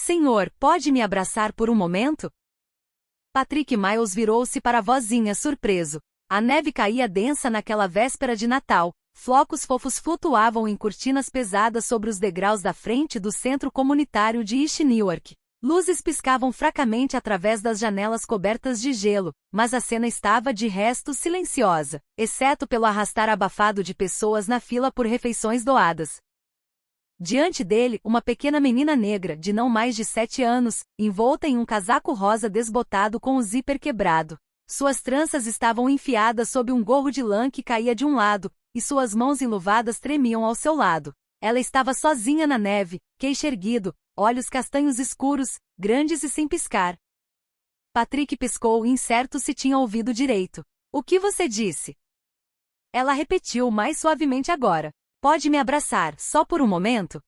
Senhor, pode me abraçar por um momento? Patrick Miles virou-se para a vozinha surpreso. A neve caía densa naquela véspera de Natal. Flocos fofos flutuavam em cortinas pesadas sobre os degraus da frente do centro comunitário de East Newark. Luzes piscavam fracamente através das janelas cobertas de gelo, mas a cena estava de resto silenciosa, exceto pelo arrastar abafado de pessoas na fila por refeições doadas. Diante dele, uma pequena menina negra, de não mais de 7 anos, envolta em um casaco rosa desbotado com o zíper quebrado. Suas tranças estavam enfiadas sob um gorro de lã que caía de um lado, e suas mãos enluvadas tremiam ao seu lado. Ela estava sozinha na neve, queixo erguido, olhos castanhos escuros, grandes e sem piscar. Patrick piscou, incerto se tinha ouvido direito. O que você disse? Ela repetiu mais suavemente agora. Pode me abraçar, só por um momento?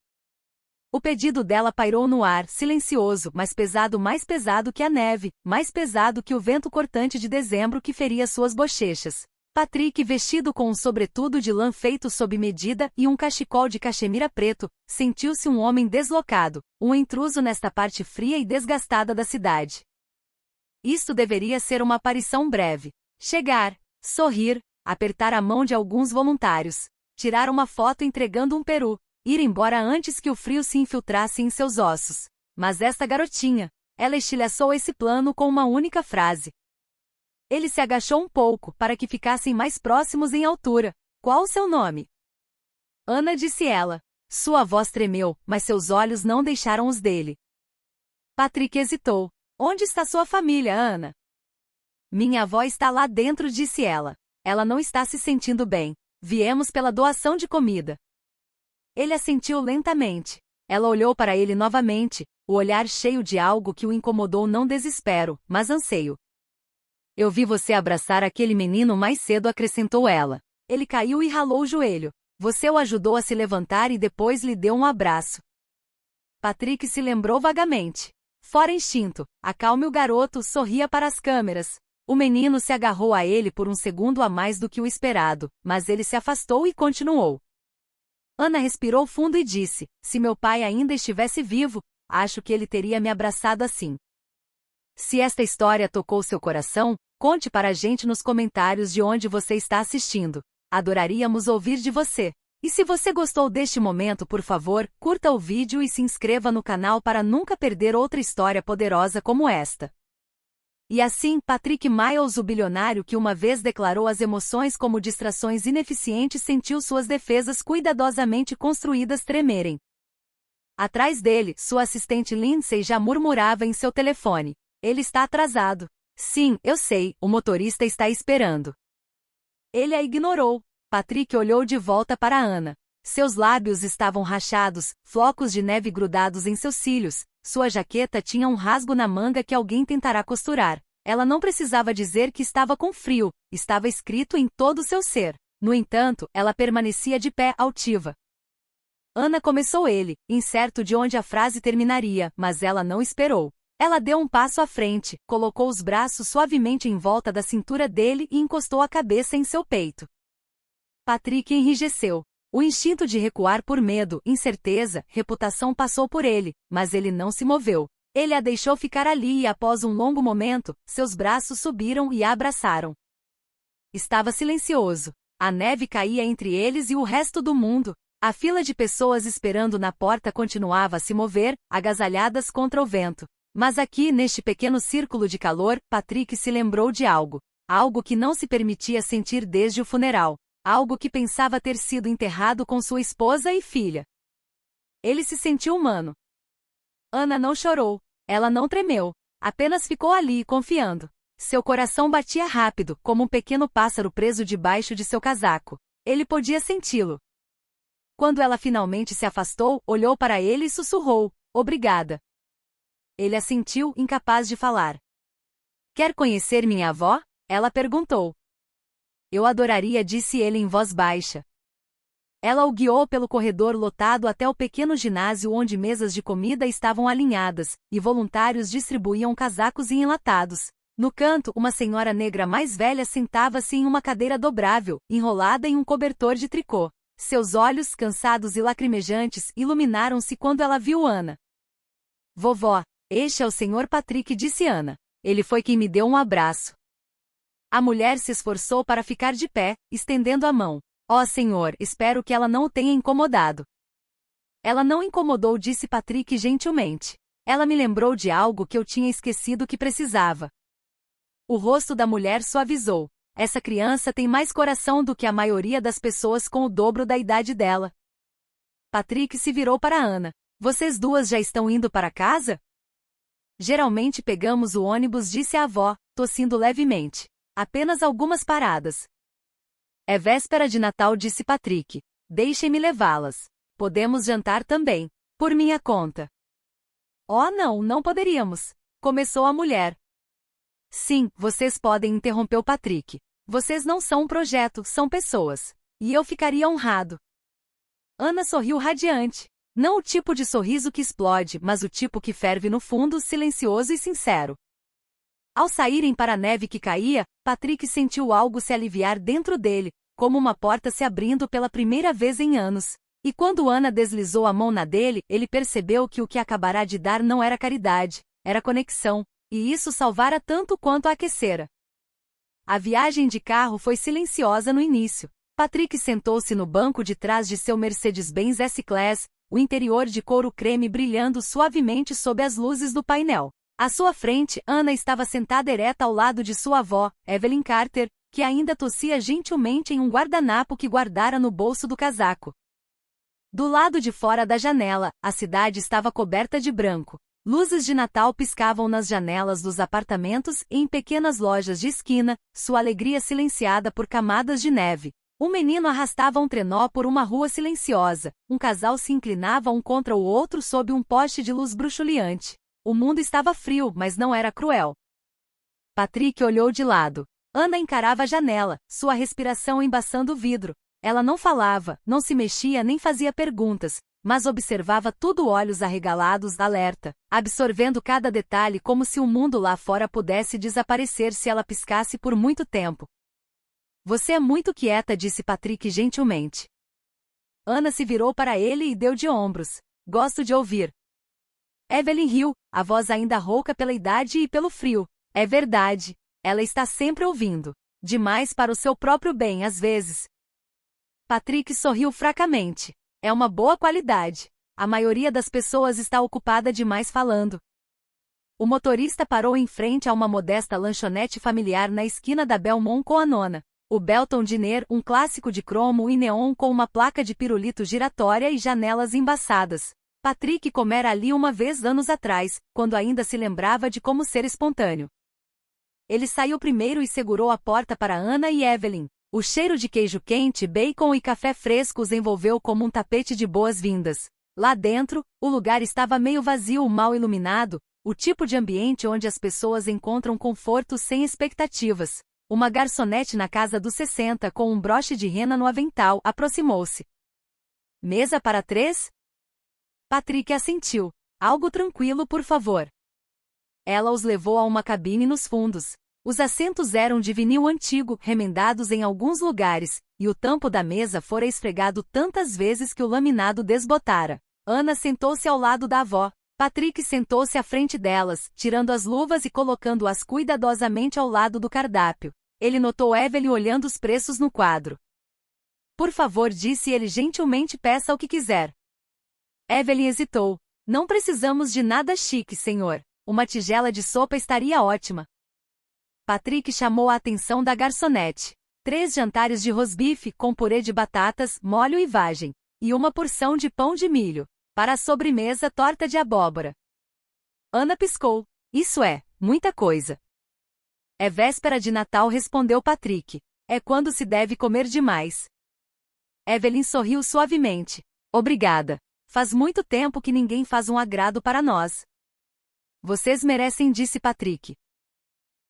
O pedido dela pairou no ar, silencioso, mais pesado que a neve, mais pesado que o vento cortante de dezembro que feria suas bochechas. Patrick, vestido com um sobretudo de lã feito sob medida e um cachecol de cachemira preto, sentiu-se um homem deslocado, um intruso nesta parte fria e desgastada da cidade. Isto deveria ser uma aparição breve. Chegar, sorrir, apertar a mão de alguns voluntários, tirar uma foto entregando um peru, ir embora antes que o frio se infiltrasse em seus ossos. Mas esta garotinha, ela estilhaçou esse plano com uma única frase. Ele se agachou um pouco, para que ficassem mais próximos em altura. Qual o seu nome? Ana, disse ela. Sua voz tremeu, mas seus olhos não deixaram os dele. Patrick hesitou. Onde está sua família, Ana? Minha avó está lá dentro, disse ela. Ela não está se sentindo bem. Viemos pela doação de comida. Ele assentiu lentamente. Ela olhou para ele novamente, o olhar cheio de algo que o incomodou, não desespero, mas anseio. Eu vi você abraçar aquele menino mais cedo, acrescentou ela. Ele caiu e ralou o joelho. Você o ajudou a se levantar e depois lhe deu um abraço. Patrick se lembrou vagamente. Fora instinto, acalme o garoto, sorria para as câmeras. O menino se agarrou a ele por um segundo a mais do que o esperado, mas ele se afastou e continuou. Ana respirou fundo e disse, se meu pai ainda estivesse vivo, acho que ele teria me abraçado assim. Se esta história tocou seu coração, conte para a gente nos comentários de onde você está assistindo. Adoraríamos ouvir de você. E se você gostou deste momento, por favor, curta o vídeo e se inscreva no canal para nunca perder outra história poderosa como esta. E assim, Patrick Miles, o bilionário que uma vez declarou as emoções como distrações ineficientes, sentiu suas defesas cuidadosamente construídas tremerem. Atrás dele, sua assistente Lindsay já murmurava em seu telefone. Ele está atrasado. Sim, eu sei, o motorista está esperando. Ele a ignorou. Patrick olhou de volta para Ana. Seus lábios estavam rachados, flocos de neve grudados em seus cílios. Sua jaqueta tinha um rasgo na manga que alguém tentará costurar. Ela não precisava dizer que estava com frio, estava escrito em todo o seu ser. No entanto, ela permanecia de pé, altiva. Ana, começou ele, incerto de onde a frase terminaria, mas ela não esperou. Ela deu um passo à frente, colocou os braços suavemente em volta da cintura dele e encostou a cabeça em seu peito. Patrick enrijeceu. O instinto de recuar por medo, incerteza, reputação passou por ele, mas ele não se moveu. Ele a deixou ficar ali e após um longo momento, seus braços subiram e a abraçaram. Estava silencioso. A neve caía entre eles e o resto do mundo. A fila de pessoas esperando na porta continuava a se mover, agasalhadas contra o vento. Mas aqui, neste pequeno círculo de calor, Patrick se lembrou de algo. Algo que não se permitia sentir desde o funeral. Algo que pensava ter sido enterrado com sua esposa e filha. Ele se sentiu humano. Ana não chorou. Ela não tremeu. Apenas ficou ali, confiando. Seu coração batia rápido, como um pequeno pássaro preso debaixo de seu casaco. Ele podia senti-lo. Quando ela finalmente se afastou, olhou para ele e sussurrou, obrigada. Ele assentiu, incapaz de falar. Quer conhecer minha avó? Ela perguntou. Eu adoraria, disse ele em voz baixa. Ela o guiou pelo corredor lotado até o pequeno ginásio onde mesas de comida estavam alinhadas, e voluntários distribuíam casacos e enlatados. No canto, uma senhora negra mais velha sentava-se em uma cadeira dobrável, enrolada em um cobertor de tricô. Seus olhos, cansados e lacrimejantes, iluminaram-se quando ela viu Ana. Vovó, este é o Sr. Patrick, disse Ana. Ele foi quem me deu um abraço. A mulher se esforçou para ficar de pé, estendendo a mão. Ó senhor, espero que ela não o tenha incomodado. Ela não incomodou, disse Patrick gentilmente. Ela me lembrou de algo que eu tinha esquecido que precisava. O rosto da mulher suavizou. Essa criança tem mais coração do que a maioria das pessoas com o dobro da idade dela. Patrick se virou para Ana. Vocês duas já estão indo para casa? Geralmente pegamos o ônibus, disse a avó, tossindo levemente. Apenas algumas paradas. É véspera de Natal, disse Patrick. Deixem-me levá-las. Podemos jantar também. Por minha conta. Oh não, não poderíamos. Começou a mulher. Sim, vocês podem, interrompeu Patrick. Vocês não são um projeto, são pessoas. E eu ficaria honrado. Ana sorriu radiante. Não o tipo de sorriso que explode, mas o tipo que ferve no fundo, silencioso e sincero. Ao saírem para a neve que caía, Patrick sentiu algo se aliviar dentro dele, como uma porta se abrindo pela primeira vez em anos. E quando Ana deslizou a mão na dele, ele percebeu que o que acabará de dar não era caridade, era conexão, e isso salvara tanto quanto a aquecera. A viagem de carro foi silenciosa no início. Patrick sentou-se no banco de trás de seu Mercedes-Benz S-Class, o interior de couro creme brilhando suavemente sob as luzes do painel. À sua frente, Ana estava sentada ereta ao lado de sua avó, Evelyn Carter, que ainda tossia gentilmente em um guardanapo que guardara no bolso do casaco. Do lado de fora da janela, a cidade estava coberta de branco. Luzes de Natal piscavam nas janelas dos apartamentos e em pequenas lojas de esquina, sua alegria silenciada por camadas de neve. Um menino arrastava um trenó por uma rua silenciosa, um casal se inclinava um contra o outro sob um poste de luz bruxuleante. O mundo estava frio, mas não era cruel. Patrick olhou de lado. Ana encarava a janela, sua respiração embaçando o vidro. Ela não falava, não se mexia nem fazia perguntas, mas observava tudo, olhos arregalados, alerta, absorvendo cada detalhe como se o mundo lá fora pudesse desaparecer se ela piscasse por muito tempo. Você é muito quieta, disse Patrick gentilmente. Ana se virou para ele e deu de ombros. Gosto de ouvir. Evelyn riu, a voz ainda rouca pela idade e pelo frio. É verdade. Ela está sempre ouvindo. Demais para o seu próprio bem, às vezes. Patrick sorriu fracamente. É uma boa qualidade. A maioria das pessoas está ocupada demais falando. O motorista parou em frente a uma modesta lanchonete familiar na esquina da Belmont com a nona. O Belton Diner, um clássico de cromo e neon com uma placa de pirulito giratória e janelas embaçadas. Patrick comera ali uma vez anos atrás, quando ainda se lembrava de como ser espontâneo. Ele saiu primeiro e segurou a porta para Ana e Evelyn. O cheiro de queijo quente, bacon e café fresco os envolveu como um tapete de boas-vindas. Lá dentro, o lugar estava meio vazio, mal iluminado, o tipo de ambiente onde as pessoas encontram conforto sem expectativas. Uma garçonete na casa dos 60 com um broche de rena no avental aproximou-se. Mesa para 3? Patrick assentiu. Algo tranquilo, por favor. Ela os levou a uma cabine nos fundos. Os assentos eram de vinil antigo, remendados em alguns lugares, e o tampo da mesa fora esfregado tantas vezes que o laminado desbotara. Ana sentou-se ao lado da avó. Patrick sentou-se à frente delas, tirando as luvas e colocando-as cuidadosamente ao lado do cardápio. Ele notou Evelyn olhando os preços no quadro. Por favor, disse ele gentilmente, peça o que quiser. Evelyn hesitou. Não precisamos de nada chique, senhor. Uma tigela de sopa estaria ótima. Patrick chamou a atenção da garçonete. 3 jantares de rosbife com purê de batatas, molho e vagem. E uma porção de pão de milho. Para a sobremesa, torta de abóbora. Ana piscou. Isso é, muita coisa. É véspera de Natal, respondeu Patrick. É quando se deve comer demais. Evelyn sorriu suavemente. Obrigada. Faz muito tempo que ninguém faz um agrado para nós. Vocês merecem, disse Patrick.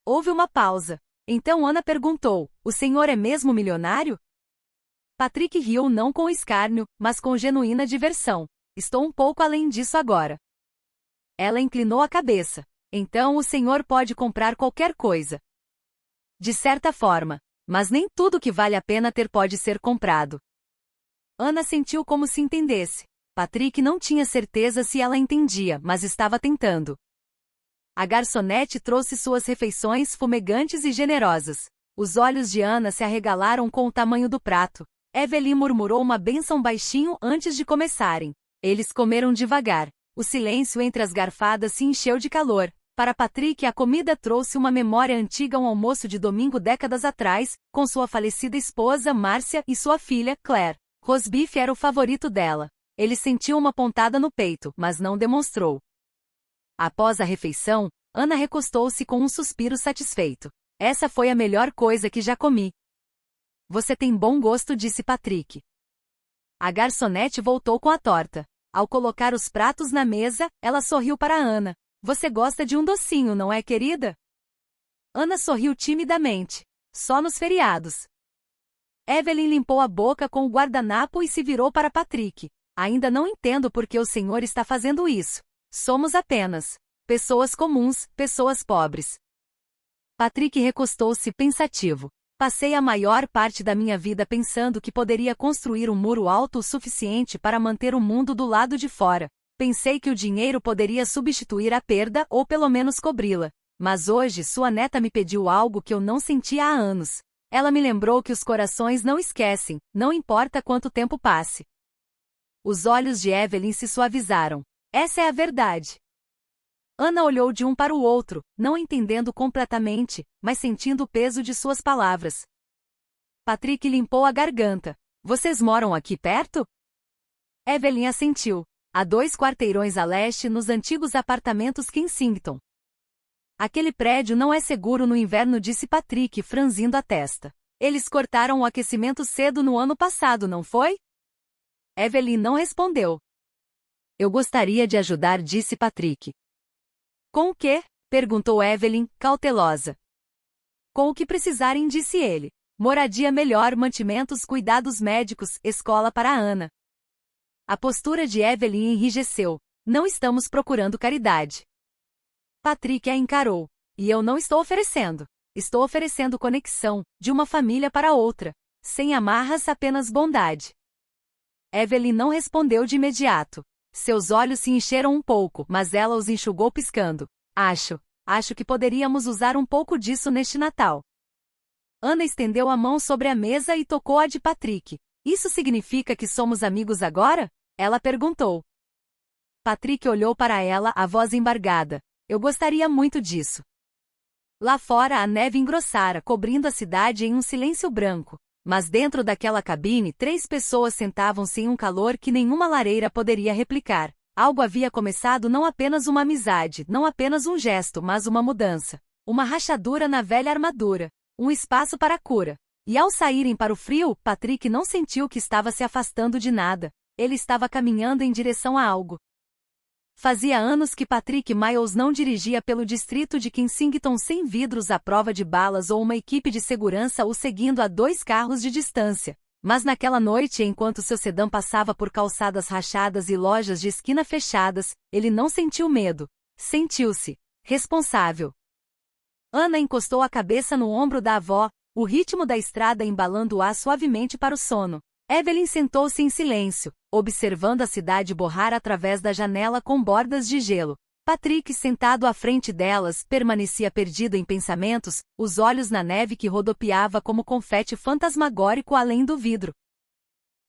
Houve uma pausa. Então Ana perguntou, o senhor é mesmo milionário? Patrick riu, não com escárnio, mas com genuína diversão. Estou um pouco além disso agora. Ela inclinou a cabeça. Então o senhor pode comprar qualquer coisa. De certa forma. Mas nem tudo que vale a pena ter pode ser comprado. Ana sentiu como se entendesse. Patrick não tinha certeza se ela entendia, mas estava tentando. A garçonete trouxe suas refeições fumegantes e generosas. Os olhos de Ana se arregalaram com o tamanho do prato. Evelyn murmurou uma bênção baixinho antes de começarem. Eles comeram devagar. O silêncio entre as garfadas se encheu de calor. Para Patrick, a comida trouxe uma memória antiga, um almoço de domingo décadas atrás, com sua falecida esposa, Márcia, e sua filha, Claire. Rosbife era o favorito dela. Ele sentiu uma pontada no peito, mas não demonstrou. Após a refeição, Ana recostou-se com um suspiro satisfeito. Essa foi a melhor coisa que já comi. Você tem bom gosto, disse Patrick. A garçonete voltou com a torta. Ao colocar os pratos na mesa, ela sorriu para Ana. Você gosta de um docinho, não é, querida? Ana sorriu timidamente. Só nos feriados. Evelyn limpou a boca com o guardanapo e se virou para Patrick. Ainda não entendo por que o senhor está fazendo isso. Somos apenas pessoas comuns, pessoas pobres. Patrick recostou-se pensativo. Passei a maior parte da minha vida pensando que poderia construir um muro alto o suficiente para manter o mundo do lado de fora. Pensei que o dinheiro poderia substituir a perda ou pelo menos cobri-la. Mas hoje sua neta me pediu algo que eu não sentia há anos. Ela me lembrou que os corações não esquecem, não importa quanto tempo passe. Os olhos de Evelyn se suavizaram. Essa é a verdade. Ana olhou de um para o outro, não entendendo completamente, mas sentindo o peso de suas palavras. Patrick limpou a garganta. Vocês moram aqui perto? Evelyn assentiu. A 2 quarteirões a leste, nos antigos apartamentos Kensington. Aquele prédio não é seguro no inverno, disse Patrick, franzindo a testa. Eles cortaram o aquecimento cedo no ano passado, não foi? Evelyn não respondeu. Eu gostaria de ajudar, disse Patrick. Com o quê? Perguntou Evelyn, cautelosa. Com o que precisarem, disse ele. Moradia melhor, mantimentos, cuidados médicos, escola para Ana. A postura de Evelyn enrijeceu. Não estamos procurando caridade. Patrick a encarou. E eu não estou oferecendo. Estou oferecendo conexão, de uma família para outra. Sem amarras, apenas bondade. Evelyn não respondeu de imediato. Seus olhos se encheram um pouco, mas ela os enxugou piscando. Acho que poderíamos usar um pouco disso neste Natal. Ana estendeu a mão sobre a mesa e tocou a de Patrick. Isso significa que somos amigos agora? Ela perguntou. Patrick olhou para ela, a voz embargada. Eu gostaria muito disso. Lá fora a neve engrossara, cobrindo a cidade em um silêncio branco. Mas dentro daquela cabine 3 pessoas sentavam-se em um calor que nenhuma lareira poderia replicar. Algo havia começado, não apenas uma amizade, não apenas um gesto, mas uma mudança. Uma rachadura na velha armadura. Um espaço para a cura. E ao saírem para o frio, Patrick não sentiu que estava se afastando de nada. Ele estava caminhando em direção a algo. Fazia anos que Patrick Miles não dirigia pelo distrito de Kensington sem vidros à prova de balas ou uma equipe de segurança o seguindo a 2 carros de distância. Mas naquela noite, enquanto seu sedã passava por calçadas rachadas e lojas de esquina fechadas, ele não sentiu medo. Sentiu-se responsável. Ana encostou a cabeça no ombro da avó, o ritmo da estrada embalando-a suavemente para o sono. Evelyn sentou-se em silêncio, observando a cidade borrar através da janela com bordas de gelo. Patrick, sentado à frente delas, permanecia perdido em pensamentos, os olhos na neve que rodopiava como confete fantasmagórico além do vidro.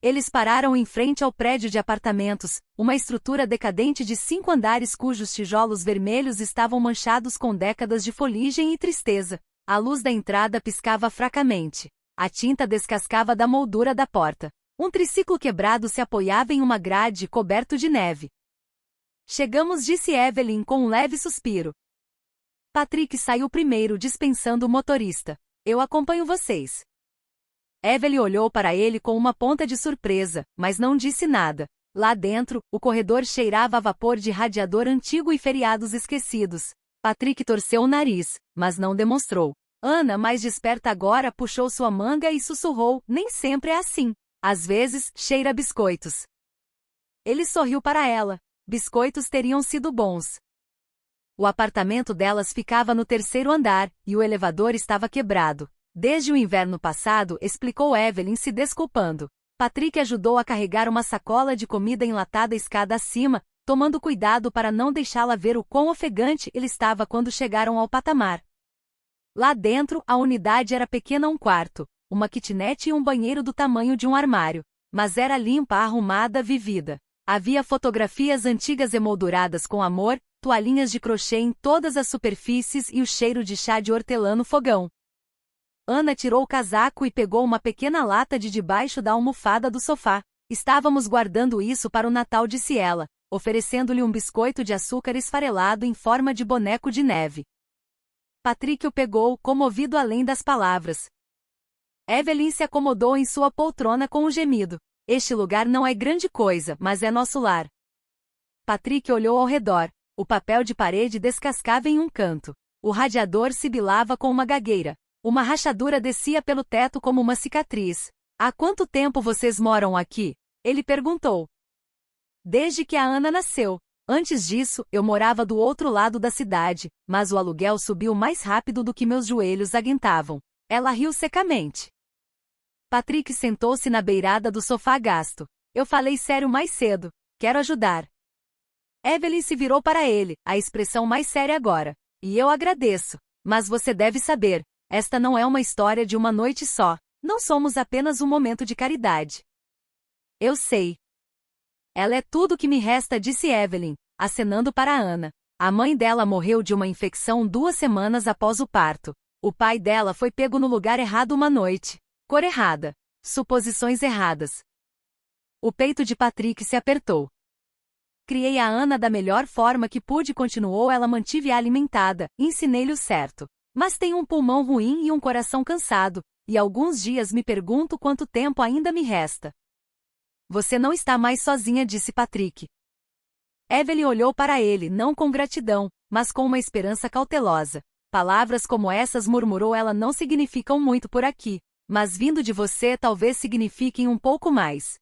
Eles pararam em frente ao prédio de apartamentos, uma estrutura decadente de 5 andares cujos tijolos vermelhos estavam manchados com décadas de fuligem e tristeza. A luz da entrada piscava fracamente. A tinta descascava da moldura da porta. Um triciclo quebrado se apoiava em uma grade coberto de neve. Chegamos, disse Evelyn com um leve suspiro. Patrick saiu primeiro, dispensando o motorista. Eu acompanho vocês. Evelyn olhou para ele com uma ponta de surpresa, mas não disse nada. Lá dentro, o corredor cheirava a vapor de radiador antigo e feriados esquecidos. Patrick torceu o nariz, mas não demonstrou. Ana, mais desperta agora, puxou sua manga e sussurrou, nem sempre é assim. Às vezes, cheira biscoitos. Ele sorriu para ela. Biscoitos teriam sido bons. O apartamento delas ficava no 3º andar, e o elevador estava quebrado. Desde o inverno passado, explicou Evelyn se desculpando. Patrick ajudou a carregar uma sacola de comida enlatada escada acima, tomando cuidado para não deixá-la ver o quão ofegante ele estava quando chegaram ao patamar. Lá dentro, a unidade era pequena, um quarto, uma kitnet e um banheiro do tamanho de um armário. Mas era limpa, arrumada, vivida. Havia fotografias antigas emolduradas com amor, toalhinhas de crochê em todas as superfícies e o cheiro de chá de hortelã no fogão. Ana tirou o casaco e pegou uma pequena lata de debaixo da almofada do sofá. Estávamos guardando isso para o Natal, disse ela, oferecendo-lhe um biscoito de açúcar esfarelado em forma de boneco de neve. Patrick o pegou, comovido além das palavras. Evelyn se acomodou em sua poltrona com um gemido. Este lugar não é grande coisa, mas é nosso lar. Patrick olhou ao redor. O papel de parede descascava em um canto. O radiador sibilava com uma gagueira. Uma rachadura descia pelo teto como uma cicatriz. Há quanto tempo vocês moram aqui? Ele perguntou. Desde que a Ana nasceu. Antes disso, eu morava do outro lado da cidade, mas o aluguel subiu mais rápido do que meus joelhos aguentavam. Ela riu secamente. Patrick sentou-se na beirada do sofá gasto. Eu falei sério mais cedo. Quero ajudar. Evelyn se virou para ele, a expressão mais séria agora. E eu agradeço. Mas você deve saber, esta não é uma história de uma noite só. Não somos apenas um momento de caridade. Eu sei. Ela é tudo que me resta, disse Evelyn, acenando para Ana. A mãe dela morreu de uma infecção 2 semanas após o parto. O pai dela foi pego no lugar errado uma noite. Cor errada. Suposições erradas. O peito de Patrick se apertou. Criei a Ana da melhor forma que pude, continuou ela, mantive-a alimentada, ensinei-lhe o certo. Mas tem um pulmão ruim e um coração cansado, e alguns dias me pergunto quanto tempo ainda me resta. Você não está mais sozinha, disse Patrick. Evelyn olhou para ele, não com gratidão, mas com uma esperança cautelosa. Palavras como essas, murmurou ela, não significam muito por aqui, mas vindo de você talvez signifiquem um pouco mais.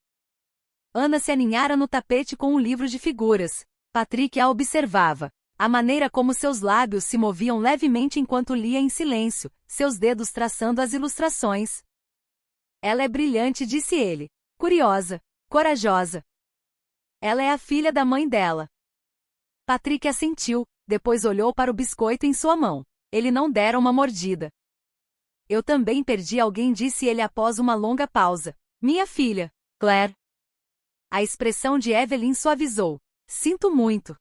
Ana se aninhara no tapete com um livro de figuras. Patrick a observava. A maneira como seus lábios se moviam levemente enquanto lia em silêncio, seus dedos traçando as ilustrações. Ela é brilhante, disse ele. Curiosa. Corajosa. Ela é a filha da mãe dela. Patrick assentiu, depois olhou para o biscoito em sua mão. Ele não dera uma mordida. Eu também perdi alguém, disse ele após uma longa pausa. Minha filha, Claire. A expressão de Evelyn suavizou. Sinto muito.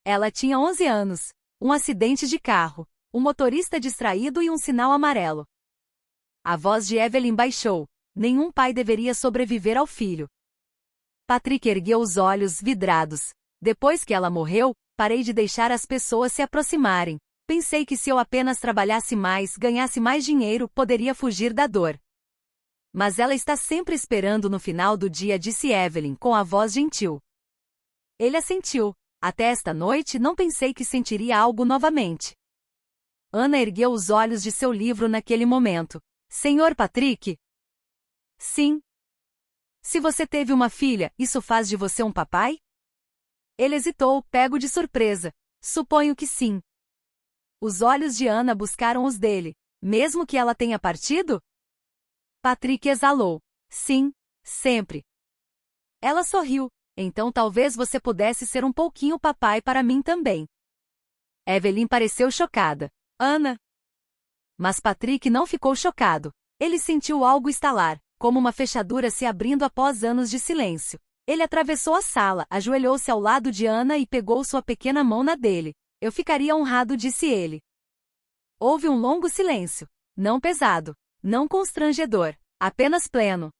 Ela tinha 11 anos. Um acidente de carro. Um motorista distraído e um sinal amarelo. A voz de Evelyn baixou. Nenhum pai deveria sobreviver ao filho. Patrick ergueu os olhos, vidrados. Depois que ela morreu, parei de deixar as pessoas se aproximarem. Pensei que se eu apenas trabalhasse mais, ganhasse mais dinheiro, poderia fugir da dor. Mas ela está sempre esperando no final do dia, disse Evelyn, com a voz gentil. Ele assentiu. Até esta noite não pensei que sentiria algo novamente. Ana ergueu os olhos de seu livro naquele momento. Senhor Patrick? Sim. Se você teve uma filha, isso faz de você um papai? Ele hesitou, pego de surpresa. Suponho que sim. Os olhos de Ana buscaram os dele. Mesmo que ela tenha partido? Patrick exalou. Sim, sempre. Ela sorriu. Então talvez você pudesse ser um pouquinho papai para mim também. Evelyn pareceu chocada. Ana? Mas Patrick não ficou chocado. Ele sentiu algo estalar, como uma fechadura se abrindo após anos de silêncio. Ele atravessou a sala, ajoelhou-se ao lado de Ana e pegou sua pequena mão na dele. Eu ficaria honrado, disse ele. Houve um longo silêncio. Não pesado. Não constrangedor. Apenas pleno.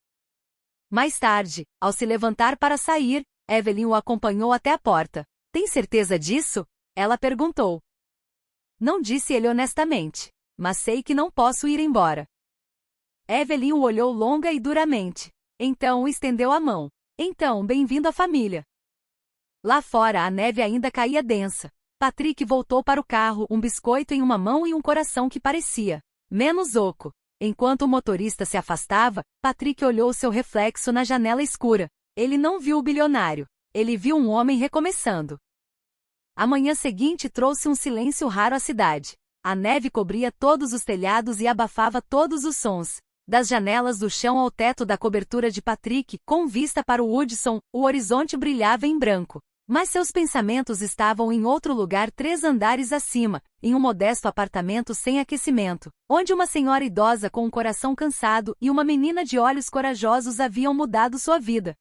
Mais tarde, ao se levantar para sair, Evelyn o acompanhou até a porta. Tem certeza disso? Ela perguntou. Não, disse ele honestamente. Mas sei que não posso ir embora. Evelyn o olhou longa e duramente. Então estendeu a mão. Então, bem-vindo à família. Lá fora a neve ainda caía densa. Patrick voltou para o carro, um biscoito em uma mão e um coração que parecia menos oco. Enquanto o motorista se afastava, Patrick olhou seu reflexo na janela escura. Ele não viu o bilionário. Ele viu um homem recomeçando. A manhã seguinte trouxe um silêncio raro à cidade. A neve cobria todos os telhados e abafava todos os sons. Das janelas do chão ao teto da cobertura de Patrick, com vista para o Hudson, o horizonte brilhava em branco. Mas seus pensamentos estavam em outro lugar 3 andares acima, em um modesto apartamento sem aquecimento, onde uma senhora idosa com um coração cansado e uma menina de olhos corajosos haviam mudado sua vida.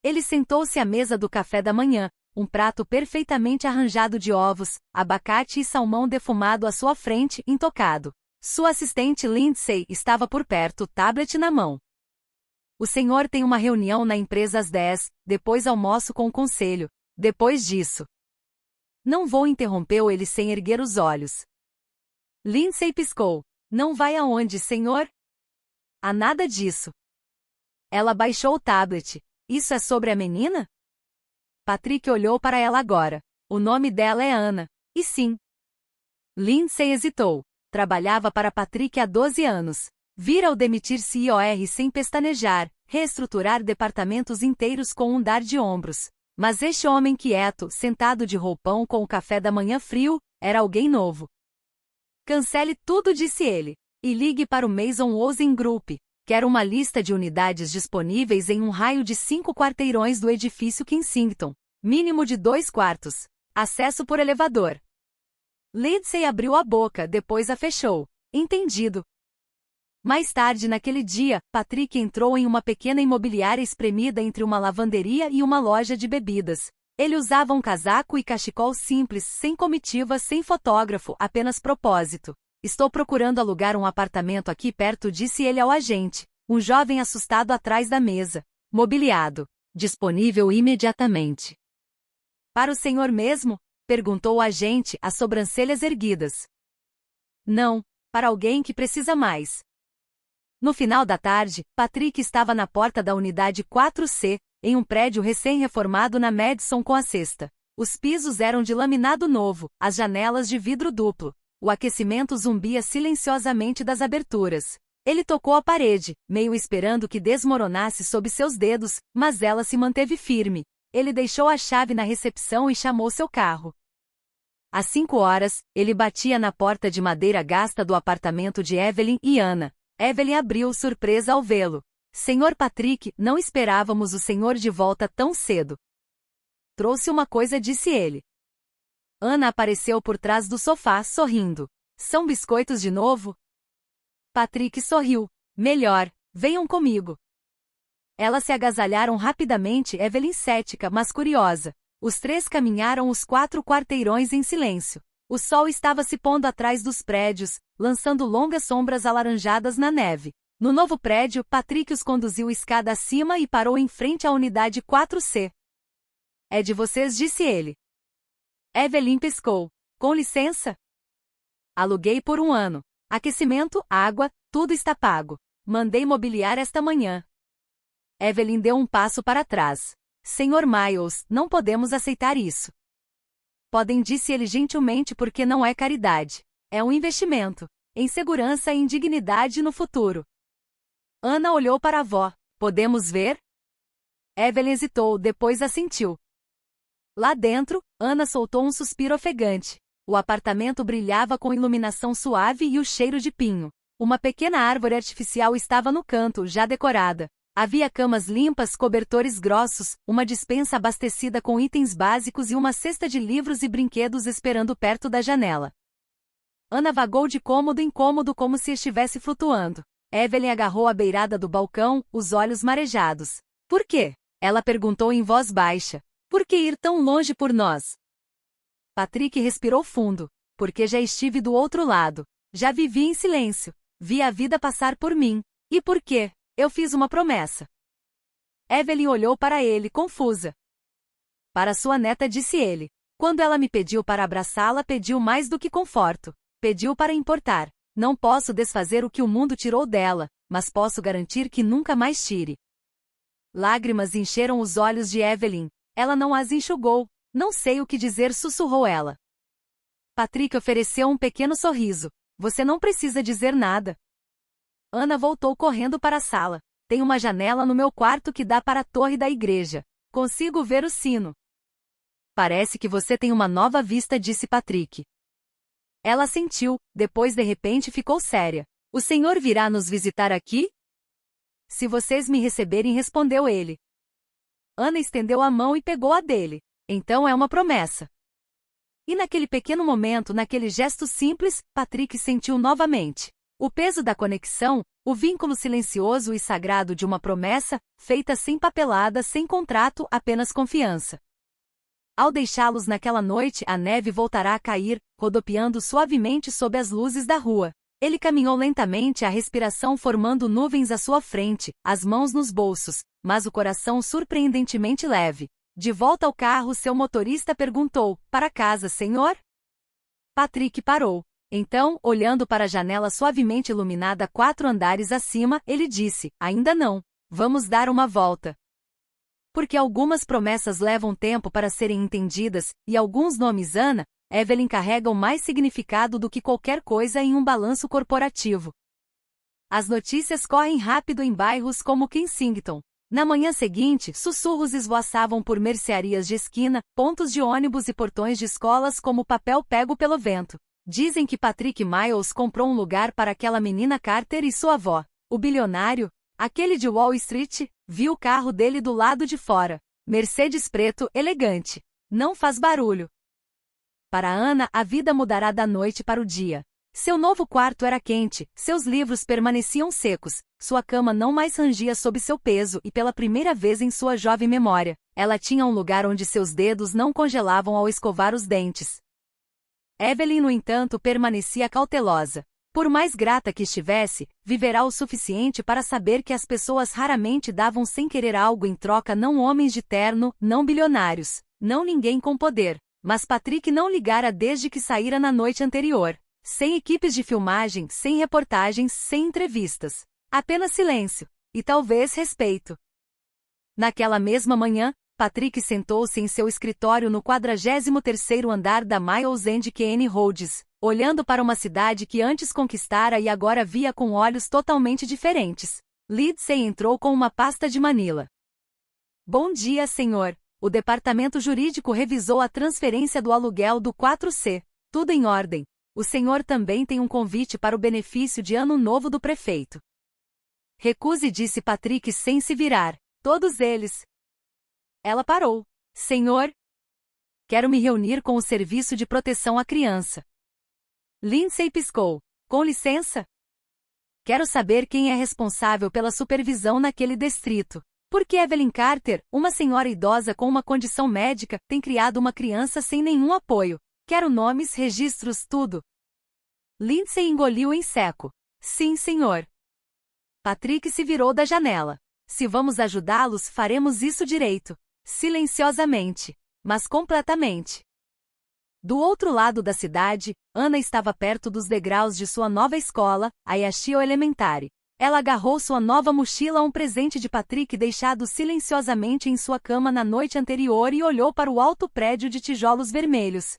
Ele sentou-se à mesa do café da manhã, um prato perfeitamente arranjado de ovos, abacate e salmão defumado à sua frente, intocado. Sua assistente Lindsay estava por perto, tablet na mão. O senhor tem uma reunião na empresa às 10, depois almoço com o conselho. Depois disso. Não vou, interrompeu ele sem erguer os olhos. Lindsay piscou. Não vai aonde, senhor? Há nada disso. Ela baixou o tablet. Isso é sobre a menina? Patrick olhou para ela agora. O nome dela é Ana. E sim. Lindsay hesitou. Trabalhava para Patrick há 12 anos. Vira-o demitir CIOR sem pestanejar, reestruturar departamentos inteiros com um dar de ombros. Mas este homem quieto, sentado de roupão com o café da manhã frio, era alguém novo. Cancele tudo, disse ele. E ligue para o Mason Housing Group. Quero uma lista de unidades disponíveis em um raio de 5 quarteirões do edifício Kensington. Mínimo de 2 quartos. Acesso por elevador. Lindsay abriu a boca, depois a fechou. Entendido. Mais tarde naquele dia, Patrick entrou em uma pequena imobiliária espremida entre uma lavanderia e uma loja de bebidas. Ele usava um casaco e cachecol simples, sem comitiva, sem fotógrafo, apenas propósito. Estou procurando alugar um apartamento aqui perto, disse ele ao agente, um jovem assustado atrás da mesa. Mobiliado. Disponível imediatamente. Para o senhor mesmo? Perguntou o agente, as sobrancelhas erguidas. Não, para alguém que precisa mais. No final da tarde, Patrick estava na porta da unidade 4C, em um prédio recém-reformado na Madison com a cesta. Os pisos eram de laminado novo, as janelas de vidro duplo. O aquecimento zumbia silenciosamente das aberturas. Ele tocou a parede, meio esperando que desmoronasse sob seus dedos, mas ela se manteve firme. Ele deixou a chave na recepção e chamou seu carro. Às 5 horas, ele batia na porta de madeira gasta do apartamento de Evelyn e Ana. Evelyn abriu, surpresa ao vê-lo. Senhor Patrick, não esperávamos o senhor de volta tão cedo. Trouxe uma coisa, disse ele. Ana apareceu por trás do sofá, sorrindo. São biscoitos de novo? Patrick sorriu. Melhor, venham comigo. Elas se agasalharam rapidamente, Evelyn cética, mas curiosa. Os 3 caminharam os 4 quarteirões em silêncio. O sol estava se pondo atrás dos prédios, lançando longas sombras alaranjadas na neve. No novo prédio, Patrick os conduziu escada acima e parou em frente à unidade 4C. É de vocês, disse ele. Evelyn piscou. Com licença? Aluguei por 1 ano. Aquecimento, água, tudo está pago. Mandei mobiliar esta manhã. Evelyn deu um passo para trás. Senhor Miles, não podemos aceitar isso. Podem, disse ele gentilmente, porque não é caridade. É um investimento. Em segurança e em dignidade no futuro. Ana olhou para a avó. Podemos ver? Evelyn hesitou, depois assentiu. Lá dentro, Ana soltou um suspiro ofegante. O apartamento brilhava com iluminação suave e o cheiro de pinho. Uma pequena árvore artificial estava no canto, já decorada. Havia camas limpas, cobertores grossos, uma despensa abastecida com itens básicos e uma cesta de livros e brinquedos esperando perto da janela. Ana vagou de cômodo em cômodo como se estivesse flutuando. Evelyn agarrou a beirada do balcão, os olhos marejados. Por quê? Ela perguntou em voz baixa. Por que ir tão longe por nós? Patrick respirou fundo. Porque já estive do outro lado. Já vivi em silêncio. Vi a vida passar por mim. E por quê? Eu fiz uma promessa. Evelyn olhou para ele, confusa. Para sua neta, disse ele. Quando ela me pediu para abraçá-la, pediu mais do que conforto. Pediu para importar. Não posso desfazer o que o mundo tirou dela, mas posso garantir que nunca mais tire. Lágrimas encheram os olhos de Evelyn. Ela não as enxugou. Não sei o que dizer, sussurrou ela. Patrick ofereceu um pequeno sorriso. Você não precisa dizer nada. Ana voltou correndo para a sala. Tem uma janela no meu quarto que dá para a torre da igreja. Consigo ver o sino. Parece que você tem uma nova vista, disse Patrick. Ela sentiu, depois de repente ficou séria. O senhor virá nos visitar aqui? Se vocês me receberem, respondeu ele. Ana estendeu a mão e pegou a dele. Então é uma promessa. E naquele pequeno momento, naquele gesto simples, Patrick sentiu novamente o peso da conexão, o vínculo silencioso e sagrado de uma promessa, feita sem papelada, sem contrato, apenas confiança. Ao deixá-los naquela noite, a neve voltará a cair, rodopiando suavemente sob as luzes da rua. Ele caminhou lentamente, a respiração formando nuvens à sua frente, as mãos nos bolsos, mas o coração surpreendentemente leve. De volta ao carro, seu motorista perguntou: "Para casa, senhor?" Patrick parou. Então, olhando para a janela suavemente iluminada 4 andares acima, ele disse: "Ainda não. Vamos dar uma volta." Porque algumas promessas levam tempo para serem entendidas, e alguns nomes Ana, Evelyn carregam mais significado do que qualquer coisa em um balanço corporativo. As notícias correm rápido em bairros como Kensington. Na manhã seguinte, sussurros esvoaçavam por mercearias de esquina, pontos de ônibus e portões de escolas como papel pego pelo vento. Dizem que Patrick Miles comprou um lugar para aquela menina Carter e sua avó. O bilionário, aquele de Wall Street, viu o carro dele do lado de fora. Mercedes preto, elegante. Não faz barulho. Para Ana, a vida mudará da noite para o dia. Seu novo quarto era quente, seus livros permaneciam secos, sua cama não mais rangia sob seu peso e pela primeira vez em sua jovem memória, ela tinha um lugar onde seus dedos não congelavam ao escovar os dentes. Evelyn, no entanto, permanecia cautelosa. Por mais grata que estivesse, viverá o suficiente para saber que as pessoas raramente davam sem querer algo em troca, não homens de terno, não bilionários, não ninguém com poder. Mas Patrick não ligara desde que saíra na noite anterior. Sem equipes de filmagem, sem reportagens, sem entrevistas. Apenas silêncio. E talvez respeito. Naquela mesma manhã, Patrick sentou-se em seu escritório no 43º andar da Miles & Kennedy Rhodes, olhando para uma cidade que antes conquistara e agora via com olhos totalmente diferentes. Lindsay entrou com uma pasta de Manila. "Bom dia, senhor. O departamento jurídico revisou a transferência do aluguel do 4C. Tudo em ordem. O senhor também tem um convite para o benefício de Ano Novo do prefeito." "Recuse", disse Patrick sem se virar. "Todos eles." Ela parou. "Senhor, quero me reunir com o Serviço de Proteção à Criança." Lindsay piscou. "Com licença?" "Quero saber quem é responsável pela supervisão naquele distrito. Porque Evelyn Carter, uma senhora idosa com uma condição médica, tem criado uma criança sem nenhum apoio. Quero nomes, registros, tudo." Lindsay engoliu em seco. "Sim, senhor." Patrick se virou da janela. "Se vamos ajudá-los, faremos isso direito. Silenciosamente. Mas completamente." Do outro lado da cidade, Ana estava perto dos degraus de sua nova escola, a Yashio Elementary. Ela agarrou sua nova mochila, um presente de Patrick deixado silenciosamente em sua cama na noite anterior, e olhou para o alto prédio de tijolos vermelhos.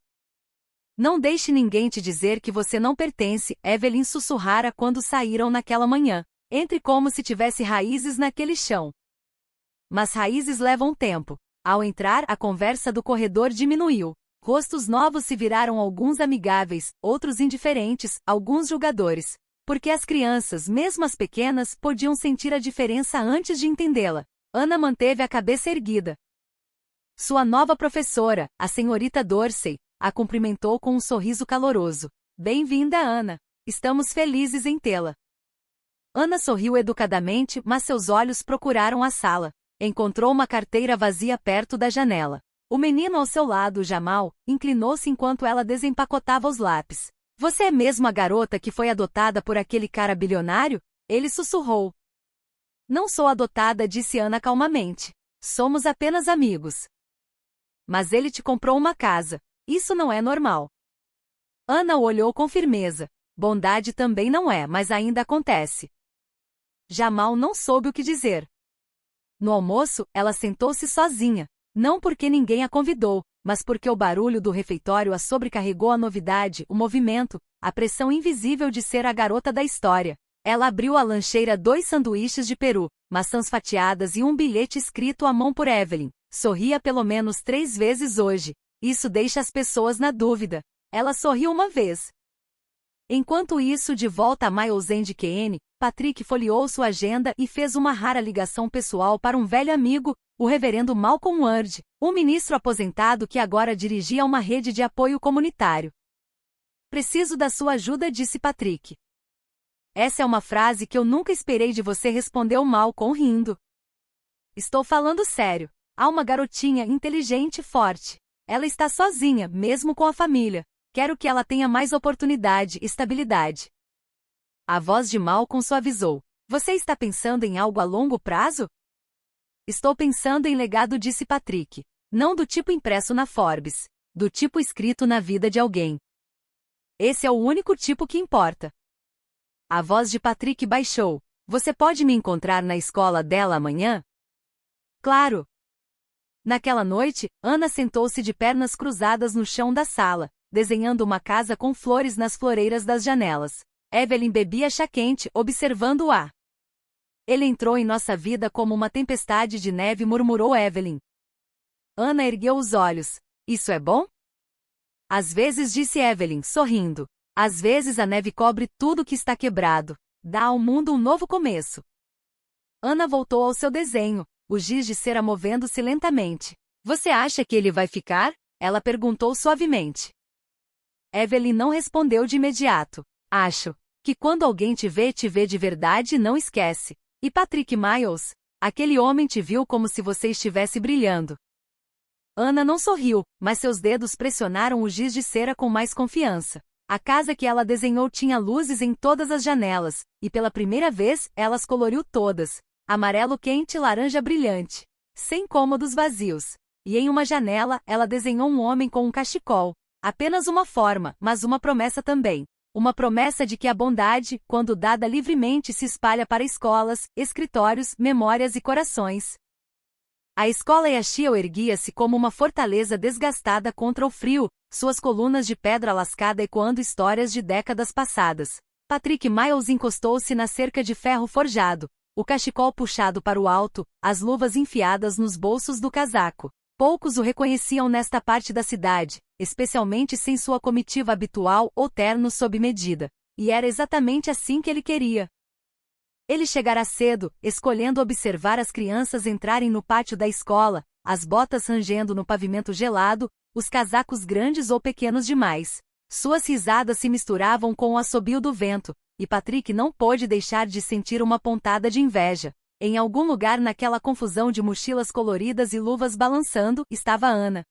"Não deixe ninguém te dizer que você não pertence", Evelyn sussurrara quando saíram naquela manhã. "Entre como se tivesse raízes naquele chão." Mas raízes levam tempo. Ao entrar, a conversa do corredor diminuiu. Rostos novos se viraram, alguns amigáveis, outros indiferentes, alguns julgadores. Porque as crianças, mesmo as pequenas, podiam sentir a diferença antes de entendê-la. Ana manteve a cabeça erguida. Sua nova professora, a senhorita Dorsey, a cumprimentou com um sorriso caloroso. "Bem-vinda, Ana. Estamos felizes em tê-la." Ana sorriu educadamente, mas seus olhos procuraram a sala. Encontrou uma carteira vazia perto da janela. O menino ao seu lado, Jamal, inclinou-se enquanto ela desempacotava os lápis. "Você é mesmo a garota que foi adotada por aquele cara bilionário?" Ele sussurrou. "Não sou adotada", disse Ana calmamente. "Somos apenas amigos." "Mas ele te comprou uma casa. Isso não é normal." Ana o olhou com firmeza. "Bondade também não é, mas ainda acontece." Jamal não soube o que dizer. No almoço, ela sentou-se sozinha. Não porque ninguém a convidou, mas porque o barulho do refeitório a sobrecarregou, a novidade, o movimento, a pressão invisível de ser a garota da história. Ela abriu a lancheira 2 sanduíches de peru, maçãs fatiadas e um bilhete escrito à mão por Evelyn. "Sorria pelo menos 3 vezes hoje. Isso deixa as pessoas na dúvida." Ela sorriu uma vez. Enquanto isso, de volta a Miles End QN, Patrick folheou sua agenda e fez uma rara ligação pessoal para um velho amigo, o reverendo Malcolm Ward, um ministro aposentado que agora dirigia uma rede de apoio comunitário. Preciso da sua ajuda, disse Patrick. Essa é uma frase que eu nunca esperei de você, respondeu Malcolm rindo. Estou falando sério. Há uma garotinha inteligente e forte. Ela está sozinha, mesmo com a família. Quero que ela tenha mais oportunidade e estabilidade. A voz de Malcolm suavizou. Você está pensando em algo a longo prazo? Estou pensando em legado, disse Patrick. Não do tipo impresso na Forbes. Do tipo escrito na vida de alguém. Esse é o único tipo que importa. A voz de Patrick baixou. Você pode me encontrar na escola dela amanhã? Claro. Naquela noite, Ana sentou-se de pernas cruzadas no chão da sala, desenhando uma casa com flores nas floreiras das janelas. Evelyn bebia chá quente, observando-a. Ele entrou em nossa vida como uma tempestade de neve, murmurou Evelyn. Ana ergueu os olhos. Isso é bom? Às vezes, disse Evelyn, sorrindo. Às vezes a neve cobre tudo que está quebrado. Dá ao mundo um novo começo. Ana voltou ao seu desenho, o giz de cera movendo-se lentamente. Você acha que ele vai ficar? Ela perguntou suavemente. Evelyn não respondeu de imediato. Acho que quando alguém te vê de verdade, não esquece. E Patrick Miles? Aquele homem te viu como se você estivesse brilhando. Ana não sorriu, mas seus dedos pressionaram o giz de cera com mais confiança. A casa que ela desenhou tinha luzes em todas as janelas, e pela primeira vez, elas coloriu todas. Amarelo quente e laranja brilhante. Sem cômodos vazios. E em uma janela, ela desenhou um homem com um cachecol. Apenas uma forma, mas uma promessa também. Uma promessa de que a bondade, quando dada livremente, se espalha para escolas, escritórios, memórias e corações. A escola Yashiel erguia-se como uma fortaleza desgastada contra o frio, suas colunas de pedra lascada ecoando histórias de décadas passadas. Patrick Miles encostou-se na cerca de ferro forjado, o cachecol puxado para o alto, as luvas enfiadas nos bolsos do casaco. Poucos o reconheciam nesta parte da cidade, especialmente sem sua comitiva habitual ou terno sob medida. E era exatamente assim que ele queria. Ele chegará cedo, escolhendo observar as crianças entrarem no pátio da escola, as botas rangendo no pavimento gelado, os casacos grandes ou pequenos demais. Suas risadas se misturavam com o assobio do vento, e Patrick não pôde deixar de sentir uma pontada de inveja. Em algum lugar naquela confusão de mochilas coloridas e luvas balançando, estava Ana.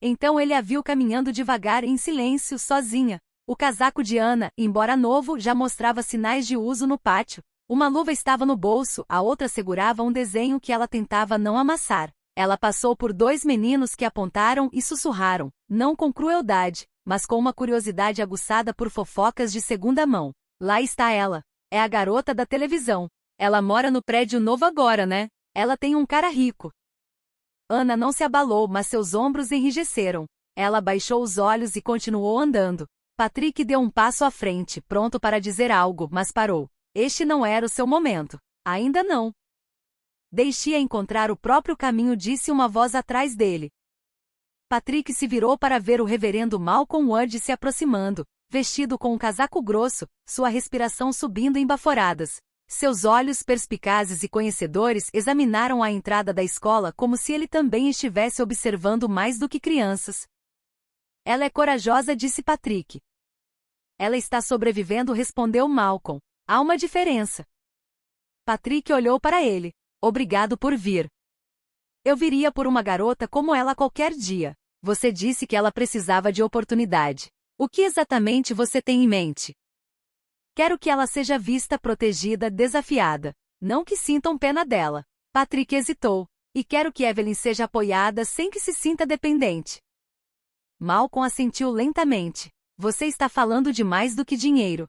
Então ele a viu caminhando devagar em silêncio, sozinha. O casaco de Ana, embora novo, já mostrava sinais de uso no pátio. Uma luva estava no bolso, a outra segurava um desenho que ela tentava não amassar. Ela passou por dois meninos que apontaram e sussurraram, não com crueldade, mas com uma curiosidade aguçada por fofocas de segunda mão. Lá está ela. É a garota da televisão. Ela mora no prédio novo agora, né? Ela tem um cara rico. Ana não se abalou, mas seus ombros enrijeceram. Ela baixou os olhos e continuou andando. Patrick deu um passo à frente, pronto para dizer algo, mas parou. Este não era o seu momento. Ainda não. Deixe-a encontrar o próprio caminho, disse uma voz atrás dele. Patrick se virou para ver o reverendo Malcolm Ward se aproximando, vestido com um casaco grosso, sua respiração subindo em baforadas. Seus olhos perspicazes e conhecedores examinaram a entrada da escola como se ele também estivesse observando mais do que crianças. Ela é corajosa, disse Patrick. Ela está sobrevivendo, respondeu Malcolm. Há uma diferença. Patrick olhou para ele. Obrigado por vir. Eu viria por uma garota como ela qualquer dia. Você disse que ela precisava de oportunidade. O que exatamente você tem em mente? Quero que ela seja vista protegida, desafiada. Não que sintam pena dela. Patrick hesitou. E quero que Evelyn seja apoiada sem que se sinta dependente. Malcolm assentiu lentamente. Você está falando de mais do que dinheiro.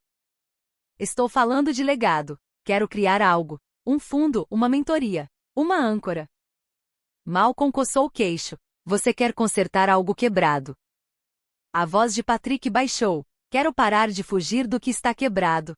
Estou falando de legado. Quero criar algo. Um fundo, uma mentoria. Uma âncora. Malcolm coçou o queixo. Você quer consertar algo quebrado. A voz de Patrick baixou. Quero parar de fugir do que está quebrado.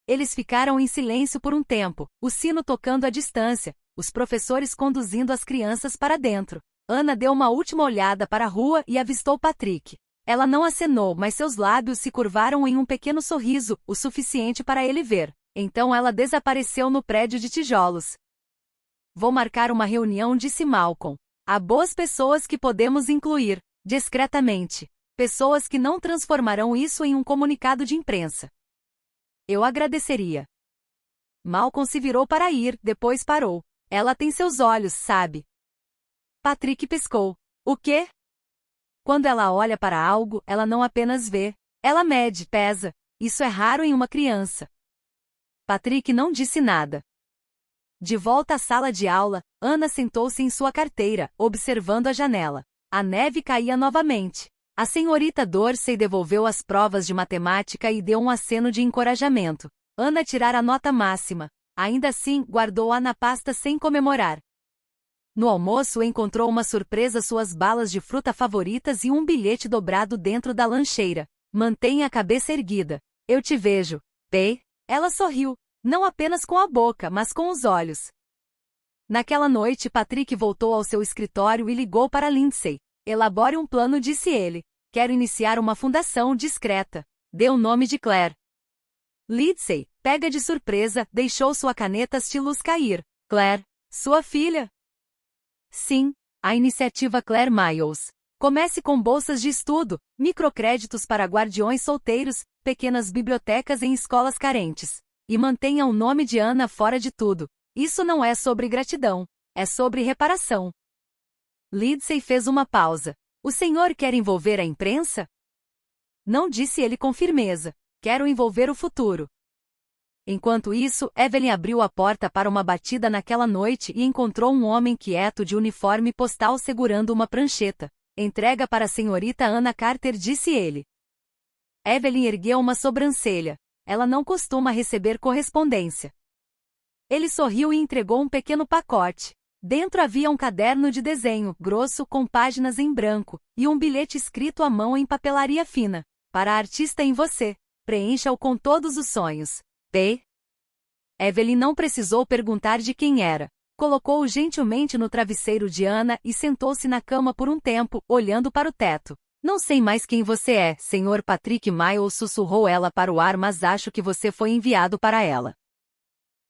Eles ficaram em silêncio por um tempo, o sino tocando à distância, os professores conduzindo as crianças para dentro. Ana deu uma última olhada para a rua e avistou Patrick. Ela não acenou, mas seus lábios se curvaram em um pequeno sorriso, o suficiente para ele ver. Então ela desapareceu no prédio de tijolos. Vou marcar uma reunião, disse Malcolm. Há boas pessoas que podemos incluir, discretamente. Pessoas que não transformarão isso em um comunicado de imprensa. Eu agradeceria. Malcolm se virou para ir, depois parou. Ela tem seus olhos, sabe? Patrick piscou. O quê? Quando ela olha para algo, ela não apenas vê. Ela mede, pesa. Isso é raro em uma criança. Patrick não disse nada. De volta à sala de aula, Ana sentou-se em sua carteira, observando a janela. A neve caía novamente. A senhorita Dorsey devolveu as provas de matemática e deu um aceno de encorajamento. Ana tirara a nota máxima. Ainda assim, guardou-a na pasta sem comemorar. No almoço encontrou uma surpresa: suas balas de fruta favoritas e um bilhete dobrado dentro da lancheira. Mantenha a cabeça erguida. Eu te vejo. P. Ela sorriu. Não apenas com a boca, mas com os olhos. Naquela noite, Patrick voltou ao seu escritório e ligou para Lindsay. Elabore um plano, disse ele. Quero iniciar uma fundação discreta. Dê o nome de Claire. Lindsay, pega de surpresa, deixou sua caneta stylus cair. Claire, sua filha? Sim, a iniciativa Claire Miles. Comece com bolsas de estudo, microcréditos para guardiões solteiros, pequenas bibliotecas em escolas carentes. E mantenha o nome de Ana fora de tudo. Isso não é sobre gratidão. É sobre reparação. Lindsay fez uma pausa. O senhor quer envolver a imprensa? Não, disse ele com firmeza. Quero envolver o futuro. Enquanto isso, Evelyn abriu a porta para uma batida naquela noite e encontrou um homem quieto de uniforme postal segurando uma prancheta. Entrega para a senhorita Anna Carter, disse ele. Evelyn ergueu uma sobrancelha. Ela não costuma receber correspondência. Ele sorriu e entregou um pequeno pacote. Dentro havia um caderno de desenho, grosso, com páginas em branco, e um bilhete escrito à mão em papelaria fina. Para a artista em você. Preencha-o com todos os sonhos. P. Evelyn não precisou perguntar de quem era. Colocou-o gentilmente no travesseiro de Ana e sentou-se na cama por um tempo, olhando para o teto. Não sei mais quem você é, Sr. Patrick Miles, sussurrou ela para o ar, mas acho que você foi enviado para ela.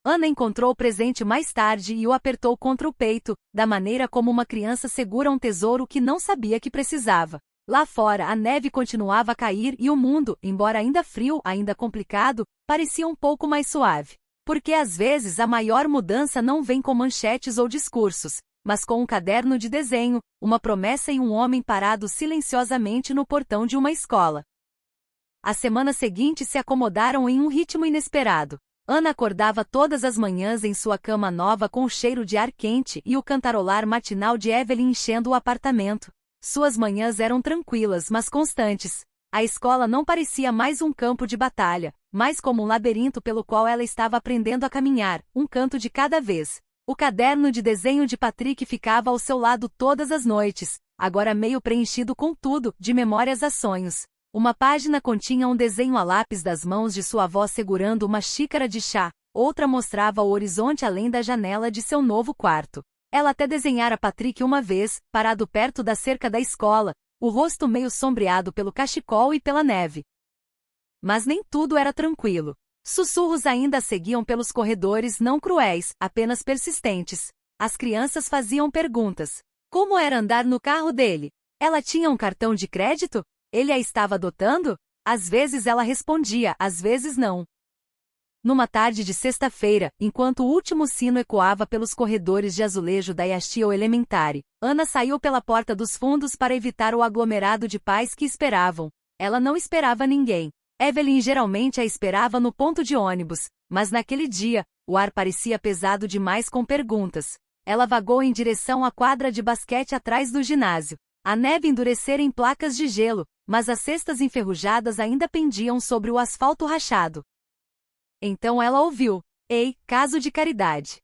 Ana encontrou o presente mais tarde e o apertou contra o peito, da maneira como uma criança segura um tesouro que não sabia que precisava. Lá fora, a neve continuava a cair e o mundo, embora ainda frio, ainda complicado, parecia um pouco mais suave. Porque às vezes a maior mudança não vem com manchetes ou discursos, mas com um caderno de desenho, uma promessa e um homem parado silenciosamente no portão de uma escola. A semana seguinte se acomodaram em um ritmo inesperado. Ana acordava todas as manhãs em sua cama nova com o cheiro de ar quente e o cantarolar matinal de Evelyn enchendo o apartamento. Suas manhãs eram tranquilas, mas constantes. A escola não parecia mais um campo de batalha, mas como um labirinto pelo qual ela estava aprendendo a caminhar, um canto de cada vez. O caderno de desenho de Patrick ficava ao seu lado todas as noites, agora meio preenchido com tudo, de memórias a sonhos. Uma página continha um desenho a lápis das mãos de sua avó segurando uma xícara de chá, outra mostrava o horizonte além da janela de seu novo quarto. Ela até desenhara Patrick uma vez, parado perto da cerca da escola, o rosto meio sombreado pelo cachecol e pela neve. Mas nem tudo era tranquilo. Sussurros ainda seguiam pelos corredores, não cruéis, apenas persistentes. As crianças faziam perguntas. Como era andar no carro dele? Ela tinha um cartão de crédito? Ele a estava adotando? Às vezes ela respondia, às vezes não. Numa tarde de sexta-feira, enquanto o último sino ecoava pelos corredores de azulejo da Yashio Elementary, Ana saiu pela porta dos fundos para evitar o aglomerado de pais que esperavam. Ela não esperava ninguém. Evelyn geralmente a esperava no ponto de ônibus, mas naquele dia, o ar parecia pesado demais com perguntas. Ela vagou em direção à quadra de basquete atrás do ginásio. A neve endurecera em placas de gelo, mas as cestas enferrujadas ainda pendiam sobre o asfalto rachado. Então ela ouviu: "Ei, caso de caridade."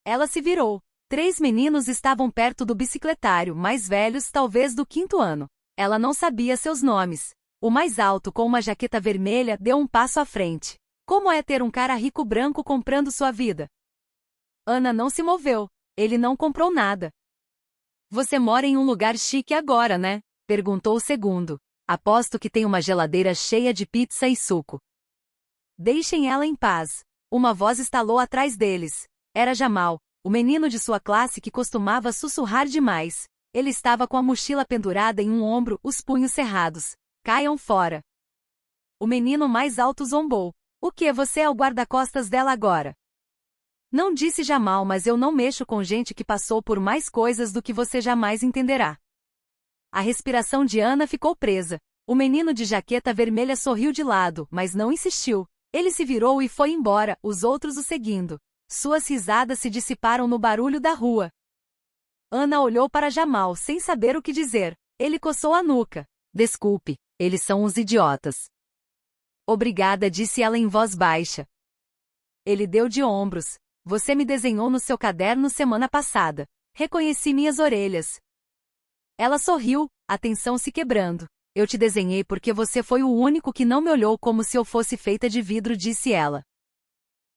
Ela se virou. 3 meninos estavam perto do bicicletário, mais velhos talvez do 5º ano. Ela não sabia seus nomes. O mais alto, com uma jaqueta vermelha, deu um passo à frente. Como é ter um cara rico branco comprando sua vida? Ana não se moveu. Ele não comprou nada. Você mora em um lugar chique agora, né? Perguntou o segundo. Aposto que tem uma geladeira cheia de pizza e suco. Deixem ela em paz. Uma voz estalou atrás deles. Era Jamal, o menino de sua classe que costumava sussurrar demais. Ele estava com a mochila pendurada em um ombro, os punhos cerrados. Caiam fora. O menino mais alto zombou. O que, você é o guarda-costas dela agora? Não, disse Jamal, mas eu não mexo com gente que passou por mais coisas do que você jamais entenderá. A respiração de Ana ficou presa. O menino de jaqueta vermelha sorriu de lado, mas não insistiu. Ele se virou e foi embora, os outros o seguindo. Suas risadas se dissiparam no barulho da rua. Ana olhou para Jamal sem saber o que dizer. Ele coçou a nuca. Desculpe, eles são uns idiotas. Obrigada, disse ela em voz baixa. Ele deu de ombros. Você me desenhou no seu caderno semana passada. Reconheci minhas orelhas. Ela sorriu, a tensão se quebrando. Eu te desenhei porque você foi o único que não me olhou como se eu fosse feita de vidro, disse ela.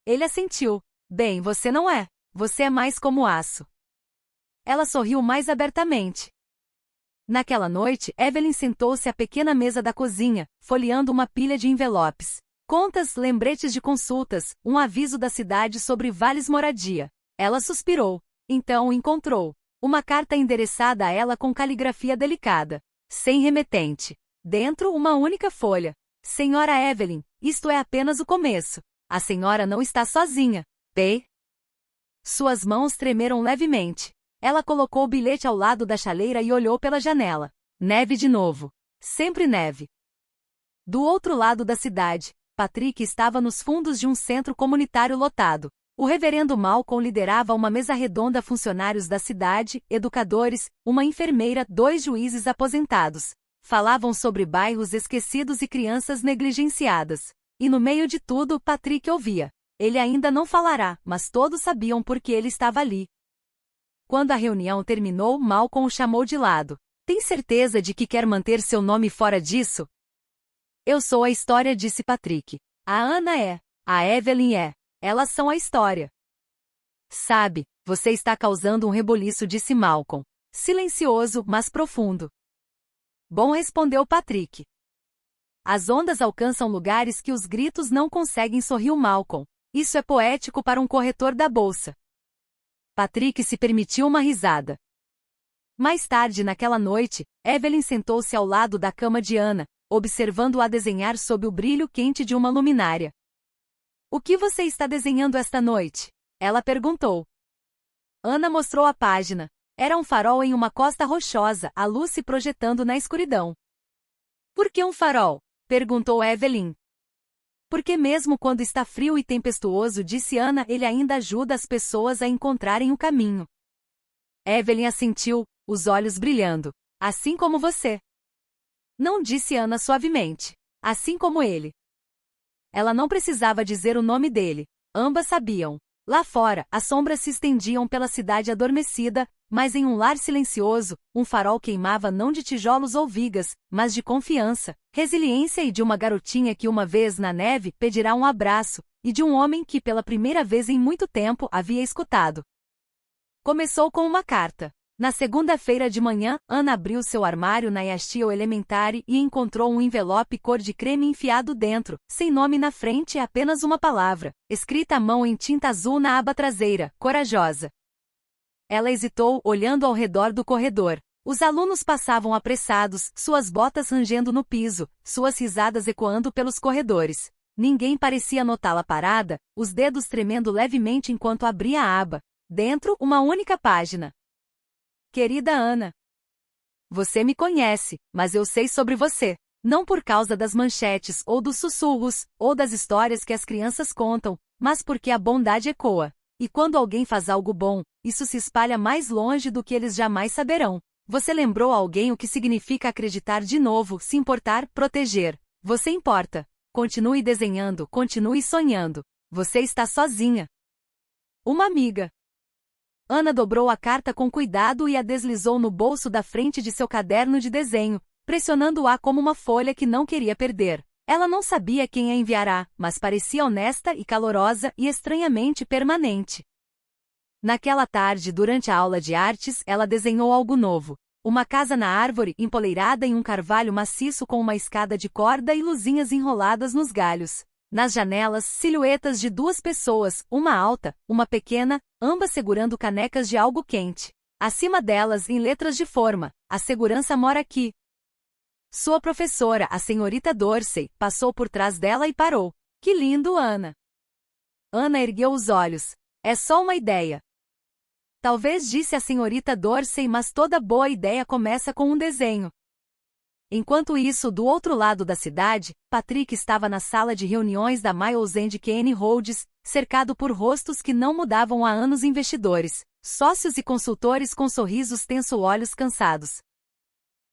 Ele assentiu. Bem, você não é. Você é mais como aço. Ela sorriu mais abertamente. Naquela noite, Evelyn sentou-se à pequena mesa da cozinha, folheando uma pilha de envelopes. Contas, lembretes de consultas, um aviso da cidade sobre vales moradia. Ela suspirou. Então encontrou uma carta endereçada a ela com caligrafia delicada. Sem remetente. Dentro, uma única folha. Senhora Evelyn, isto é apenas o começo. A senhora não está sozinha. P. Suas mãos tremeram levemente. Ela colocou o bilhete ao lado da chaleira e olhou pela janela. Neve de novo. Sempre neve. Do outro lado da cidade, Patrick estava nos fundos de um centro comunitário lotado. O reverendo Malcolm liderava uma mesa redonda, funcionários da cidade, educadores, uma enfermeira, 2 juízes aposentados. Falavam sobre bairros esquecidos e crianças negligenciadas. E no meio de tudo, Patrick ouvia. Ele ainda não falará, mas todos sabiam por que ele estava ali. Quando a reunião terminou, Malcolm o chamou de lado. Tem certeza de que quer manter seu nome fora disso? Eu sou a história, disse Patrick. A Ana é. A Evelyn é. Elas são a história. Sabe, você está causando um reboliço, disse Malcolm. Silencioso, mas profundo. Bom, respondeu Patrick. As ondas alcançam lugares que os gritos não conseguem, sorriu Malcolm. Isso é poético para um corretor da bolsa. Patrick se permitiu uma risada. Mais tarde naquela noite, Evelyn sentou-se ao lado da cama de Ana, observando-a desenhar sob o brilho quente de uma luminária. O que você está desenhando esta noite? Ela perguntou. Ana mostrou a página. Era um farol em uma costa rochosa, a luz se projetando na escuridão. Por que um farol? Perguntou Evelyn. Porque mesmo quando está frio e tempestuoso, disse Ana, ele ainda ajuda as pessoas a encontrarem o caminho. Evelyn assentiu, os olhos brilhando. Assim como você. Não, disse Ana suavemente. Assim como ele. Ela não precisava dizer o nome dele. Ambas sabiam. Lá fora, as sombras se estendiam pela cidade adormecida, mas em um lar silencioso, um farol queimava não de tijolos ou vigas, mas de confiança, resiliência e de uma garotinha que uma vez na neve pedirá um abraço, e de um homem que pela primeira vez em muito tempo havia escutado. Começou com uma carta. Na segunda-feira de manhã, Ana abriu seu armário na Yashio Elementary e encontrou um envelope cor de creme enfiado dentro, sem nome na frente e apenas uma palavra, escrita à mão em tinta azul na aba traseira, corajosa. Ela hesitou, olhando ao redor do corredor. Os alunos passavam apressados, suas botas rangendo no piso, suas risadas ecoando pelos corredores. Ninguém parecia notá-la parada, os dedos tremendo levemente enquanto abria a aba. Dentro, uma única página. Querida Ana. Você me conhece, mas eu sei sobre você. Não por causa das manchetes, ou dos sussurros, ou das histórias que as crianças contam, mas porque a bondade ecoa. E quando alguém faz algo bom, isso se espalha mais longe do que eles jamais saberão. Você lembrou a alguém o que significa acreditar de novo, se importar, proteger. Você importa. Continue desenhando, continue sonhando. Você está sozinha. Uma amiga. Ana dobrou a carta com cuidado e a deslizou no bolso da frente de seu caderno de desenho, pressionando-a como uma folha que não queria perder. Ela não sabia quem a enviará, mas parecia honesta e calorosa e estranhamente permanente. Naquela tarde, durante a aula de artes, ela desenhou algo novo. Uma casa na árvore, empoleirada em um carvalho maciço com uma escada de corda e luzinhas enroladas nos galhos. Nas janelas, silhuetas de duas pessoas, uma alta, uma pequena, ambas segurando canecas de algo quente. Acima delas, em letras de forma, a segurança mora aqui. Sua professora, a senhorita Dorsey, passou por trás dela e parou. Que lindo, Ana! Ana ergueu os olhos. É só uma ideia. Talvez, disse a senhorita Dorsey, mas toda boa ideia começa com um desenho. Enquanto isso, do outro lado da cidade, Patrick estava na sala de reuniões da Miles & Kane Rhodes, cercado por rostos que não mudavam há anos, investidores, sócios e consultores com sorrisos tensos, olhos cansados.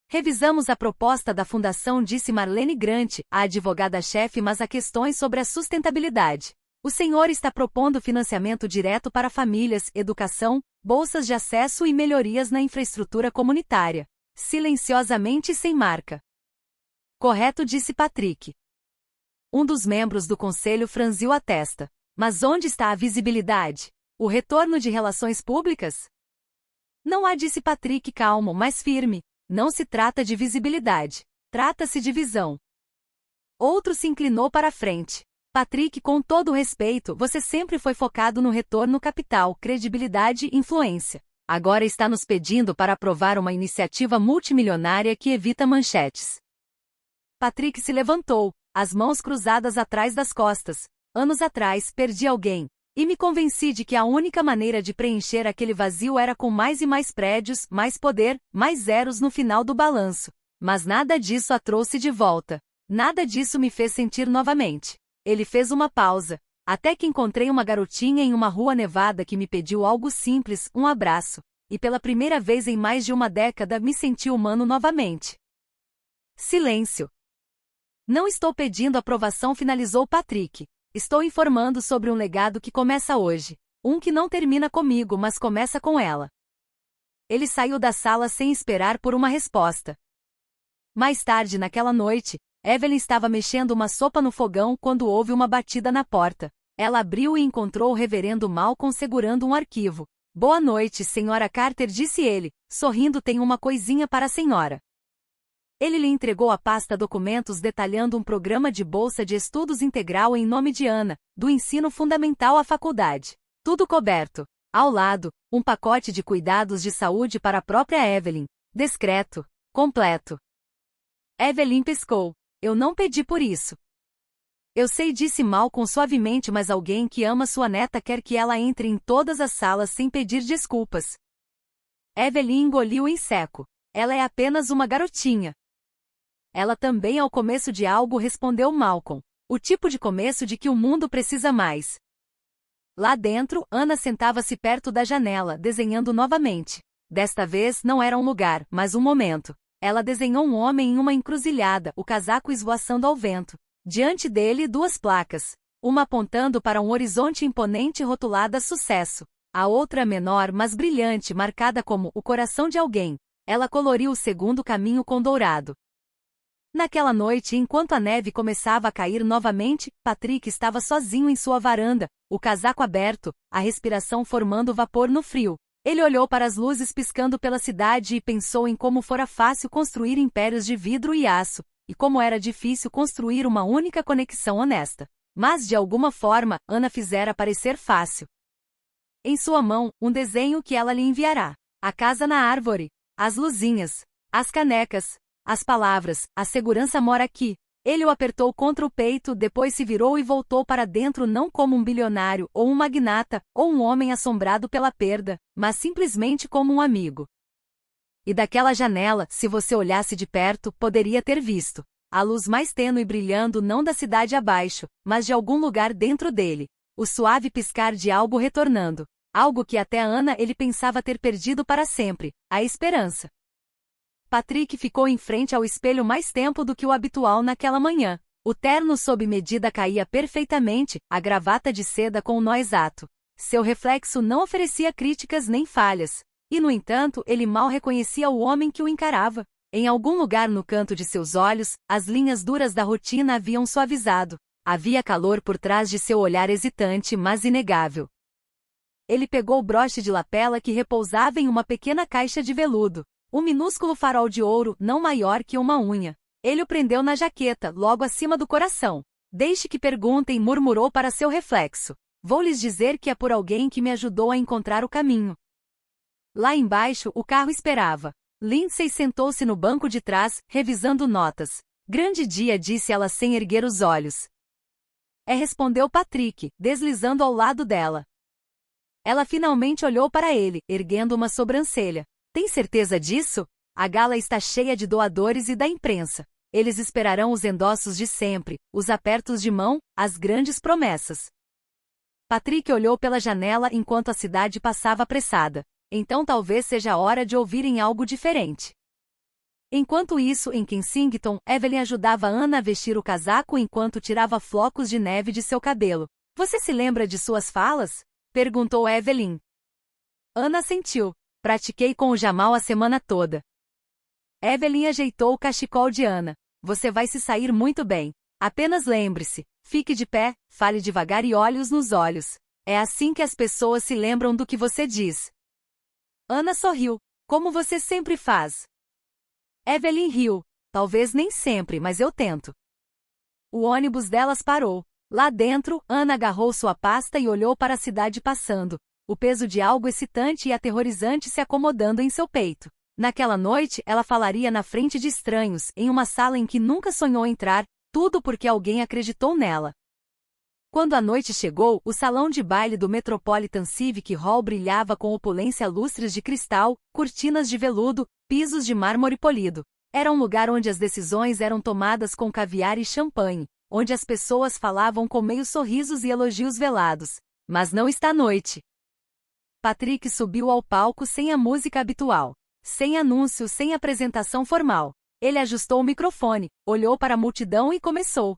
Revisamos a proposta da fundação, disse Marlene Grant, a advogada-chefe, mas há questões sobre a sustentabilidade. O senhor está propondo financiamento direto para famílias, educação, bolsas de acesso e melhorias na infraestrutura comunitária. Silenciosamente e sem marca. Correto, disse Patrick. Um dos membros do conselho franziu a testa. Mas onde está a visibilidade? O retorno de relações públicas? Não há, disse Patrick calmo, mas firme. Não se trata de visibilidade. Trata-se de visão. Outro se inclinou para a frente. Patrick, com todo o respeito, você sempre foi focado no retorno capital, credibilidade e influência. Agora está nos pedindo para aprovar uma iniciativa multimilionária que evita manchetes. Patrick se levantou, as mãos cruzadas atrás das costas. Anos atrás, perdi alguém. E me convenci de que a única maneira de preencher aquele vazio era com mais e mais prédios, mais poder, mais zeros no final do balanço. Mas nada disso a trouxe de volta. Nada disso me fez sentir novamente. Ele fez uma pausa, até que encontrei uma garotinha em uma rua nevada que me pediu algo simples, um abraço. E pela primeira vez em mais de uma década me senti humano novamente. Silêncio. Não estou pedindo aprovação, finalizou Patrick. Estou informando sobre um legado que começa hoje. Um que não termina comigo, mas começa com ela. Ele saiu da sala sem esperar por uma resposta. Mais tarde naquela noite, Evelyn estava mexendo uma sopa no fogão quando houve uma batida na porta. Ela abriu e encontrou o reverendo Malcolm segurando um arquivo. Boa noite, senhora Carter, disse ele, sorrindo. Tenho uma coisinha para a senhora. Ele lhe entregou a pasta documentos detalhando um programa de bolsa de estudos integral em nome de Ana, do ensino fundamental à faculdade. Tudo coberto. Ao lado, um pacote de cuidados de saúde para a própria Evelyn. Discreto. Completo. Evelyn piscou. Eu não pedi por isso. Eu sei, disse Malcolm suavemente, mas alguém que ama sua neta quer que ela entre em todas as salas sem pedir desculpas. Evelyn engoliu em seco. Ela é apenas uma garotinha. Ela também é o começo de algo, respondeu Malcolm. O tipo de começo de que o mundo precisa mais. Lá dentro, Ana sentava-se perto da janela, desenhando novamente. Desta vez não era um lugar, mas um momento. Ela desenhou um homem em uma encruzilhada, o casaco esvoaçando ao vento. Diante dele, duas placas. Uma apontando para um horizonte imponente rotulada sucesso. A outra menor, mas brilhante, marcada como o coração de alguém. Ela coloriu o segundo caminho com dourado. Naquela noite, enquanto a neve começava a cair novamente, Patrick estava sozinho em sua varanda, o casaco aberto, a respiração formando vapor no frio. Ele olhou para as luzes piscando pela cidade e pensou em como fora fácil construir impérios de vidro e aço, e como era difícil construir uma única conexão honesta. Mas, de alguma forma, Ana fizera parecer fácil. Em sua mão, um desenho que ela lhe enviará. A casa na árvore, as luzinhas, as canecas, as palavras, a segurança mora aqui. Ele o apertou contra o peito, depois se virou e voltou para dentro, não como um bilionário, ou um magnata, ou um homem assombrado pela perda, mas simplesmente como um amigo. E daquela janela, se você olhasse de perto, poderia ter visto a luz mais tênue brilhando não da cidade abaixo, mas de algum lugar dentro dele. O suave piscar de algo retornando. Algo que até Ana ele pensava ter perdido para sempre, a esperança. Patrick ficou em frente ao espelho mais tempo do que o habitual naquela manhã. O terno sob medida caía perfeitamente, a gravata de seda com o nó exato. Seu reflexo não oferecia críticas nem falhas. E, no entanto, ele mal reconhecia o homem que o encarava. Em algum lugar no canto de seus olhos, as linhas duras da rotina haviam suavizado. Havia calor por trás de seu olhar hesitante, mas inegável. Ele pegou o broche de lapela que repousava em uma pequena caixa de veludo. Um minúsculo farol de ouro, não maior que uma unha. Ele o prendeu na jaqueta, logo acima do coração. Deixe que perguntem, murmurou para seu reflexo. Vou lhes dizer que é por alguém que me ajudou a encontrar o caminho. Lá embaixo, o carro esperava. Lindsay sentou-se no banco de trás, revisando notas. Grande dia, disse ela sem erguer os olhos. Respondeu Patrick, deslizando ao lado dela. Ela finalmente olhou para ele, erguendo uma sobrancelha. Tem certeza disso? A gala está cheia de doadores e da imprensa. Eles esperarão os endossos de sempre, os apertos de mão, as grandes promessas. Patrick olhou pela janela enquanto a cidade passava apressada. Então talvez seja a hora de ouvirem algo diferente. Enquanto isso, em Kensington, Evelyn ajudava Anna a vestir o casaco enquanto tirava flocos de neve de seu cabelo. Você se lembra de suas falas? Perguntou Evelyn. Anna assentiu. Pratiquei com o Jamal a semana toda. Evelyn ajeitou o cachecol de Anna. Você vai se sair muito bem. Apenas lembre-se, fique de pé, fale devagar e olhos nos olhos. É assim que as pessoas se lembram do que você diz. Anna sorriu. Como você sempre faz. Evelyn riu. Talvez nem sempre, mas eu tento. O ônibus delas parou. Lá dentro, Anna agarrou sua pasta e olhou para a cidade passando. O peso de algo excitante e aterrorizante se acomodando em seu peito. Naquela noite, ela falaria na frente de estranhos, em uma sala em que nunca sonhou entrar, tudo porque alguém acreditou nela. Quando a noite chegou, o salão de baile do Metropolitan Civic Hall brilhava com opulência, lustres de cristal, cortinas de veludo, pisos de mármore polido. Era um lugar onde as decisões eram tomadas com caviar e champanhe, onde as pessoas falavam com meios sorrisos e elogios velados. Mas não está à noite. Patrick subiu ao palco sem a música habitual. Sem anúncio, sem apresentação formal. Ele ajustou o microfone, olhou para a multidão e começou.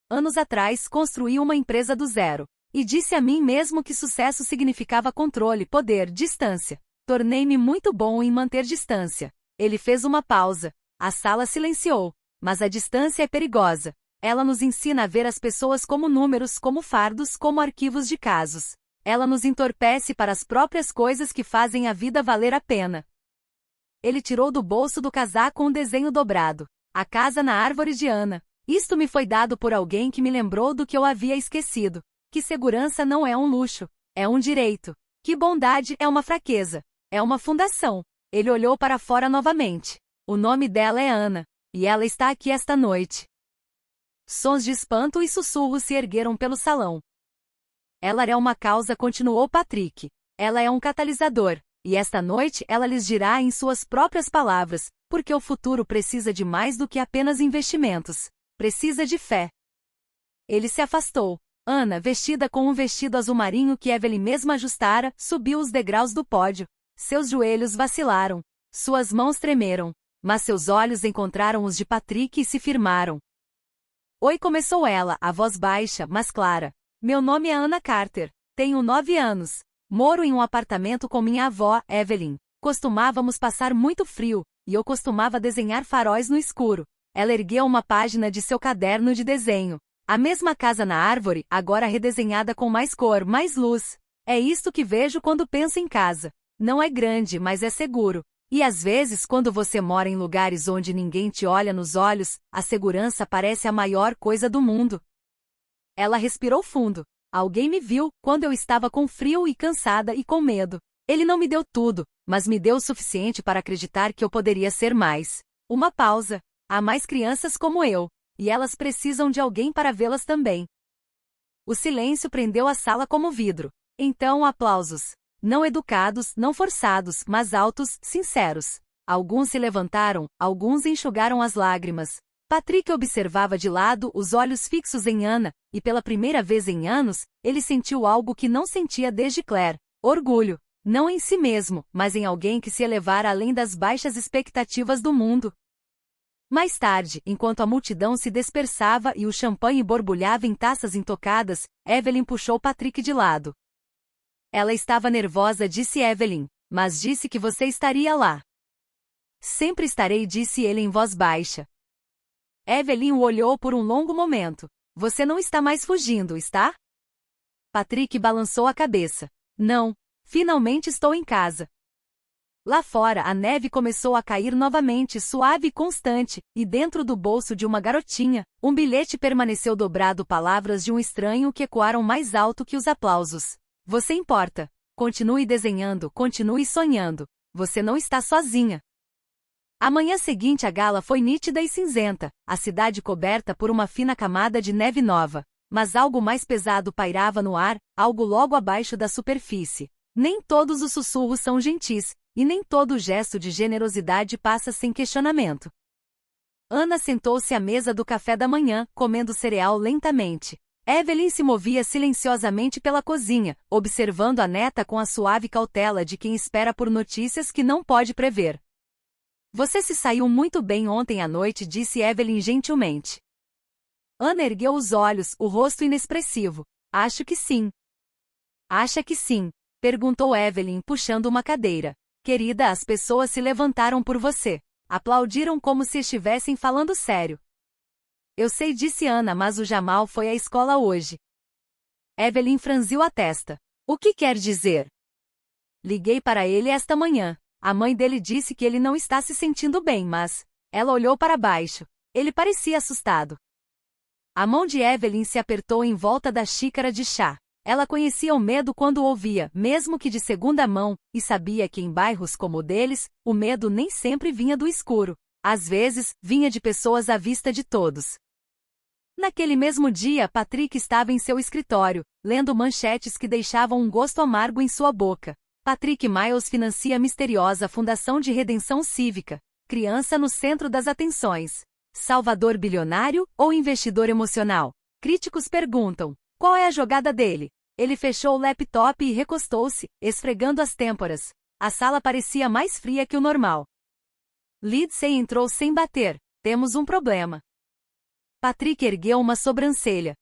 Anos atrás, construí uma empresa do zero. E disse a mim mesmo que sucesso significava controle, poder, distância. Tornei-me muito bom em manter distância. Ele fez uma pausa. A sala silenciou. Mas a distância é perigosa. Ela nos ensina a ver as pessoas como números, como fardos, como arquivos de casos. Ela nos entorpece para as próprias coisas que fazem a vida valer a pena. Ele tirou do bolso do casaco um desenho dobrado. A casa na árvore de Anna. Isto me foi dado por alguém que me lembrou do que eu havia esquecido. Que segurança não é um luxo, é um direito. Que bondade é uma fraqueza. É uma fundação. Ele olhou para fora novamente. O nome dela é Anna. E ela está aqui esta noite. Sons de espanto e sussurros se ergueram pelo salão. Ela é uma causa, continuou Patrick. Ela é um catalisador. E esta noite ela lhes dirá em suas próprias palavras, porque o futuro precisa de mais do que apenas investimentos. Precisa de fé. Ele se afastou. Anna, vestida com um vestido azul marinho que Evelyn mesma ajustara, subiu os degraus do pódio. Seus joelhos vacilaram. Suas mãos tremeram. Mas seus olhos encontraram os de Patrick e se firmaram. Oi, começou ela, a voz baixa, mas clara. Meu nome é Anna Carter. Tenho 9 anos. Moro em um apartamento com minha avó, Evelyn. Costumávamos passar muito frio, e eu costumava desenhar faróis no escuro. Ela ergueu uma página de seu caderno de desenho. A mesma casa na árvore, agora redesenhada com mais cor, mais luz. É isto que vejo quando penso em casa. Não é grande, mas é seguro. E às vezes, quando você mora em lugares onde ninguém te olha nos olhos, a segurança parece a maior coisa do mundo. Ela respirou fundo. Alguém me viu, quando eu estava com frio e cansada e com medo. Ele não me deu tudo, mas me deu o suficiente para acreditar que eu poderia ser mais. Uma pausa. Há mais crianças como eu, e elas precisam de alguém para vê-las também. O silêncio prendeu a sala como vidro. Então aplausos. Não educados, não forçados, mas altos, sinceros. Alguns se levantaram, alguns enxugaram as lágrimas. Patrick observava de lado, os olhos fixos em Anna, e pela primeira vez em anos, ele sentiu algo que não sentia desde Claire. Orgulho. Não em si mesmo, mas em alguém que se elevara além das baixas expectativas do mundo. Mais tarde, enquanto a multidão se dispersava e o champanhe borbulhava em taças intocadas, Evelyn puxou Patrick de lado. Ela estava nervosa, disse Evelyn, mas disse que você estaria lá. Sempre estarei, disse ele em voz baixa. Evelyn o olhou por um longo momento. Você não está mais fugindo, está? Patrick balançou a cabeça. Não. Finalmente estou em casa. Lá fora, a neve começou a cair novamente, suave e constante, e dentro do bolso de uma garotinha, um bilhete permaneceu dobrado, palavras de um estranho que ecoaram mais alto que os aplausos. Você importa. Continue desenhando, continue sonhando. Você não está sozinha. A manhã seguinte a gala foi nítida e cinzenta, a cidade coberta por uma fina camada de neve nova. Mas algo mais pesado pairava no ar, algo logo abaixo da superfície. Nem todos os sussurros são gentis, e nem todo gesto de generosidade passa sem questionamento. Ana sentou-se à mesa do café da manhã, comendo cereal lentamente. Evelyn se movia silenciosamente pela cozinha, observando a neta com a suave cautela de quem espera por notícias que não pode prever. Você se saiu muito bem ontem à noite, disse Evelyn gentilmente. Ana ergueu os olhos, o rosto inexpressivo. Acho que sim. Acha que sim? Perguntou Evelyn, puxando uma cadeira. Querida, as pessoas se levantaram por você. Aplaudiram como se estivessem falando sério. Eu sei, disse Ana, mas o Jamal foi à escola hoje. Evelyn franziu a testa. O que quer dizer? Liguei para ele esta manhã. A mãe dele disse que ele não está se sentindo bem, mas... Ela olhou para baixo. Ele parecia assustado. A mão de Evelyn se apertou em volta da xícara de chá. Ela conhecia o medo quando o ouvia, mesmo que de segunda mão, e sabia que em bairros como o deles, o medo nem sempre vinha do escuro. Às vezes, vinha de pessoas à vista de todos. Naquele mesmo dia, Patrick estava em seu escritório, lendo manchetes que deixavam um gosto amargo em sua boca. Patrick Miles financia misteriosa Fundação de Redenção Cívica. Criança no centro das atenções. Salvador bilionário ou investidor emocional? Críticos perguntam. Qual é a jogada dele? Ele fechou o laptop e recostou-se, esfregando as têmporas. A sala parecia mais fria que o normal. Lindsay entrou sem bater. Temos um problema. Patrick ergueu uma sobrancelha.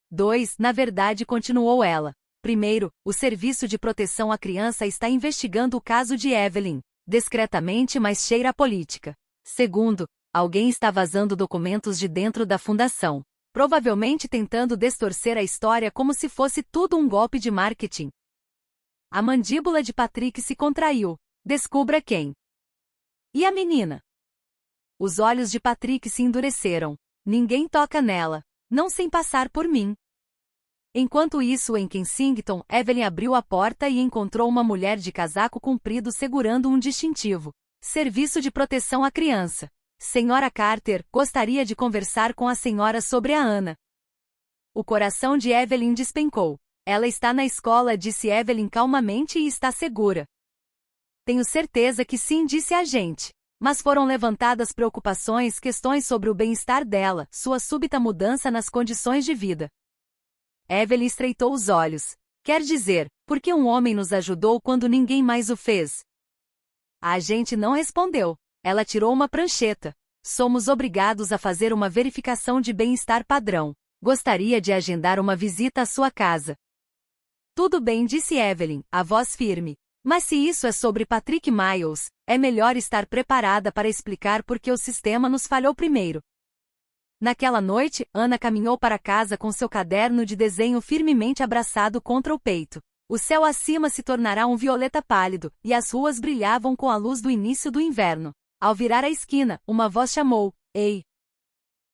2, na verdade, continuou ela. Primeiro, o Serviço de Proteção à Criança está investigando o caso de Evelyn, discretamente, mas cheira a política. Segundo, alguém está vazando documentos de dentro da fundação, provavelmente tentando distorcer a história como se fosse tudo um golpe de marketing. A mandíbula de Patrick se contraiu. Descubra quem. E a menina? Os olhos de Patrick se endureceram. Ninguém toca nela, não sem passar por mim. Enquanto isso, em Kensington, Evelyn abriu a porta e encontrou uma mulher de casaco comprido segurando um distintivo. Serviço de Proteção à Criança. Senhora Carter, gostaria de conversar com a senhora sobre a Ana. O coração de Evelyn despencou. Ela está na escola, disse Evelyn calmamente, e está segura. Tenho certeza que sim, disse a agente. Mas foram levantadas preocupações, questões sobre o bem-estar dela, sua súbita mudança nas condições de vida. Evelyn estreitou os olhos. Quer dizer, por que um homem nos ajudou quando ninguém mais o fez? A agente não respondeu. Ela tirou uma prancheta. Somos obrigados a fazer uma verificação de bem-estar padrão. Gostaria de agendar uma visita à sua casa. Tudo bem, disse Evelyn, a voz firme. Mas se isso é sobre Patrick Miles, é melhor estar preparada para explicar por que o sistema nos falhou primeiro. Naquela noite, Ana caminhou para casa com seu caderno de desenho firmemente abraçado contra o peito. O céu acima se tornará um violeta pálido, e as ruas brilhavam com a luz do início do inverno. Ao virar a esquina, uma voz chamou, Ei!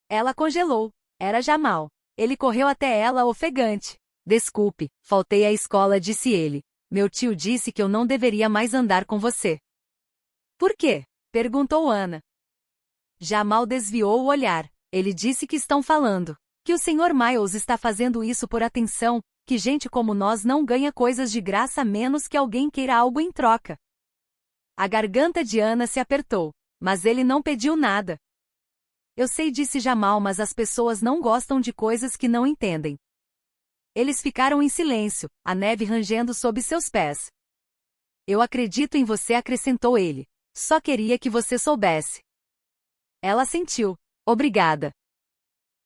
Ela congelou. Era Jamal. Ele correu até ela ofegante. Desculpe, faltei à escola, disse ele. Meu tio disse que eu não deveria mais andar com você. Por quê? Perguntou Ana. Jamal desviou o olhar. Ele disse que estão falando. Que o Sr. Miles está fazendo isso por atenção, que gente como nós não ganha coisas de graça a menos que alguém queira algo em troca. A garganta de Ana se apertou. Mas ele não pediu nada. Eu sei, disse Jamal, mas as pessoas não gostam de coisas que não entendem. Eles ficaram em silêncio, a neve rangendo sob seus pés. Eu acredito em você, acrescentou ele. Só queria que você soubesse. Ela assentiu. Obrigada.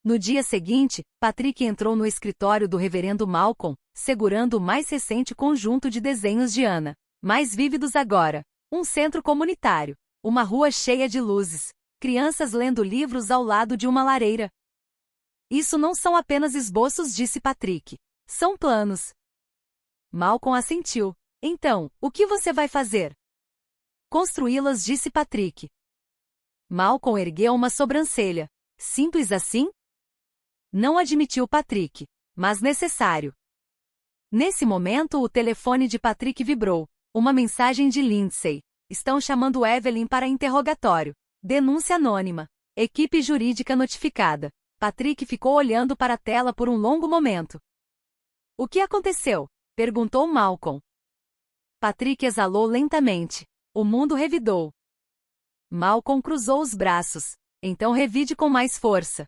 No dia seguinte, Patrick entrou no escritório do reverendo Malcolm, segurando o mais recente conjunto de desenhos de Ana. Mais vívidos agora. Um centro comunitário. Uma rua cheia de luzes. Crianças lendo livros ao lado de uma lareira. Isso não são apenas esboços, disse Patrick. São planos. Malcolm assentiu. Então, o que você vai fazer? Construí-las, disse Patrick. Malcolm ergueu uma sobrancelha. Simples assim? Não, admitiu Patrick. Mas necessário. Nesse momento, o telefone de Patrick vibrou. Uma mensagem de Lindsay. Estão chamando Evelyn para interrogatório. Denúncia anônima. Equipe jurídica notificada. Patrick ficou olhando para a tela por um longo momento. O que aconteceu? Perguntou Malcolm. Patrick exalou lentamente. O mundo revidou. Malcolm cruzou os braços. Então revide com mais força.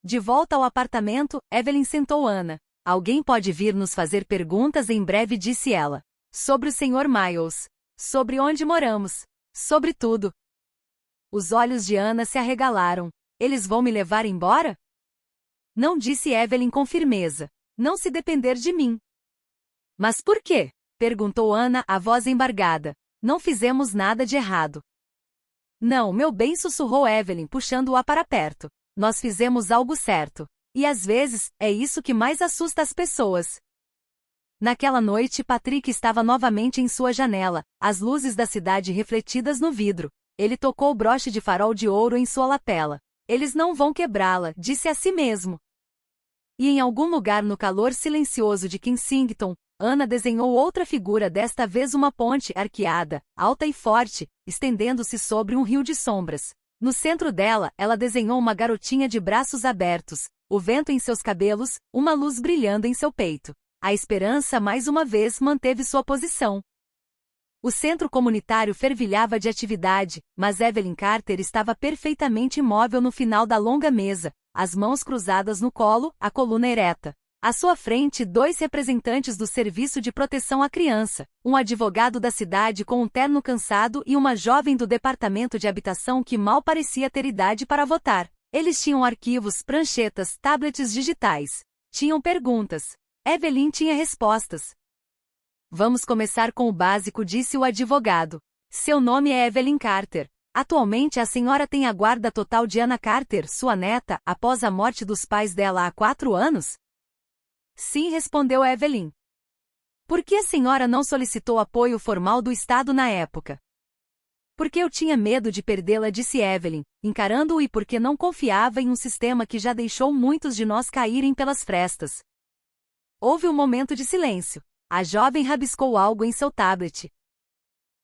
De volta ao apartamento, Evelyn sentou Anna. Alguém pode vir nos fazer perguntas em breve, disse ela. Sobre o Sr. Miles. Sobre onde moramos. Sobre tudo. Os olhos de Anna se arregalaram. Eles vão me levar embora? Não, disse Evelyn com firmeza. Não se depender de mim. Mas por quê? Perguntou Anna, a voz embargada. Não fizemos nada de errado. Não, meu bem, sussurrou Evelyn, puxando-a para perto. Nós fizemos algo certo. E às vezes, é isso que mais assusta as pessoas. Naquela noite, Patrick estava novamente em sua janela, as luzes da cidade refletidas no vidro. Ele tocou o broche de farol de ouro em sua lapela. Eles não vão quebrá-la, disse a si mesmo. E em algum lugar no calor silencioso de Kensington, Anna desenhou outra figura, desta vez uma ponte arqueada, alta e forte, estendendo-se sobre um rio de sombras. No centro dela, ela desenhou uma garotinha de braços abertos, o vento em seus cabelos, uma luz brilhando em seu peito. A esperança mais uma vez manteve sua posição. O centro comunitário fervilhava de atividade, mas Evelyn Carter estava perfeitamente imóvel no final da longa mesa, as mãos cruzadas no colo, a coluna ereta. À sua frente, 2 representantes do Serviço de Proteção à Criança, um advogado da cidade com um terno cansado e uma jovem do Departamento de Habitação que mal parecia ter idade para votar. Eles tinham arquivos, pranchetas, tablets digitais. Tinham perguntas. Evelyn tinha respostas. Vamos começar com o básico, disse o advogado. Seu nome é Evelyn Carter. Atualmente a senhora tem a guarda total de Anna Carter, sua neta, após a morte dos pais dela há 4 anos? Sim, respondeu Evelyn. Por que a senhora não solicitou apoio formal do Estado na época? Porque eu tinha medo de perdê-la, disse Evelyn, encarando-o, e porque não confiava em um sistema que já deixou muitos de nós caírem pelas frestas. Houve um momento de silêncio. A jovem rabiscou algo em seu tablet.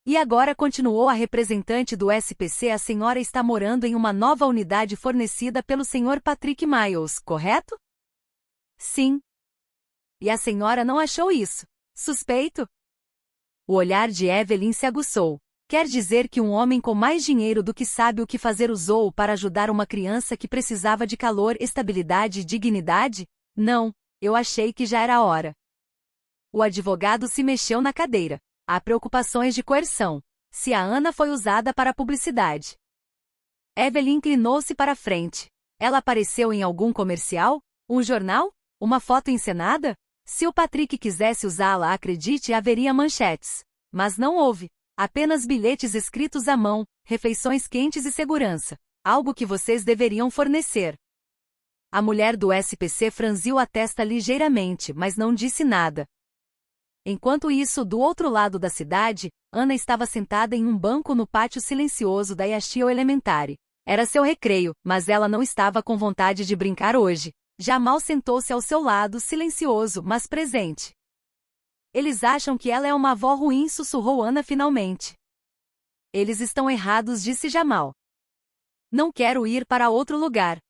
E agora, continuou a representante do SPC, a senhora está morando em uma nova unidade fornecida pelo Sr. Patrick Miles, correto? Sim. E a senhora não achou isso suspeito? O olhar de Evelyn se aguçou. Quer dizer que um homem com mais dinheiro do que sabe o que fazer usou-o para ajudar uma criança que precisava de calor, estabilidade e dignidade? Não, eu achei que já era a hora. O advogado se mexeu na cadeira. Há preocupações de coerção. Se a Anna foi usada para publicidade. Evelyn inclinou-se para a frente. Ela apareceu em algum comercial? Um jornal? Uma foto encenada? Se o Patrick quisesse usá-la, acredite, haveria manchetes. Mas não houve. Apenas bilhetes escritos à mão, refeições quentes e segurança. Algo que vocês deveriam fornecer. A mulher do SPC franziu a testa ligeiramente, mas não disse nada. Enquanto isso, do outro lado da cidade, Anna estava sentada em um banco no pátio silencioso da Yashio Elementary. Era seu recreio, mas ela não estava com vontade de brincar hoje. Jamal sentou-se ao seu lado, silencioso, mas presente. Eles acham que ela é uma avó ruim, sussurrou Anna finalmente. Eles estão errados, disse Jamal. Não quero ir para outro lugar.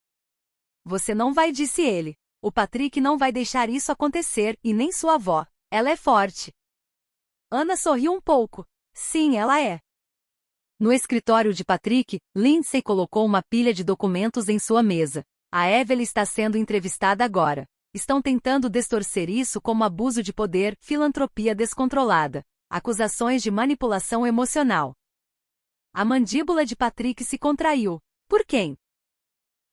Você não vai, disse ele. O Patrick não vai deixar isso acontecer, e nem sua avó. Ela é forte. Anna sorriu um pouco. Sim, ela é. No escritório de Patrick, Lindsay colocou uma pilha de documentos em sua mesa. A Evelyn está sendo entrevistada agora. Estão tentando distorcer isso como abuso de poder, filantropia descontrolada, acusações de manipulação emocional. A mandíbula de Patrick se contraiu. Por quem?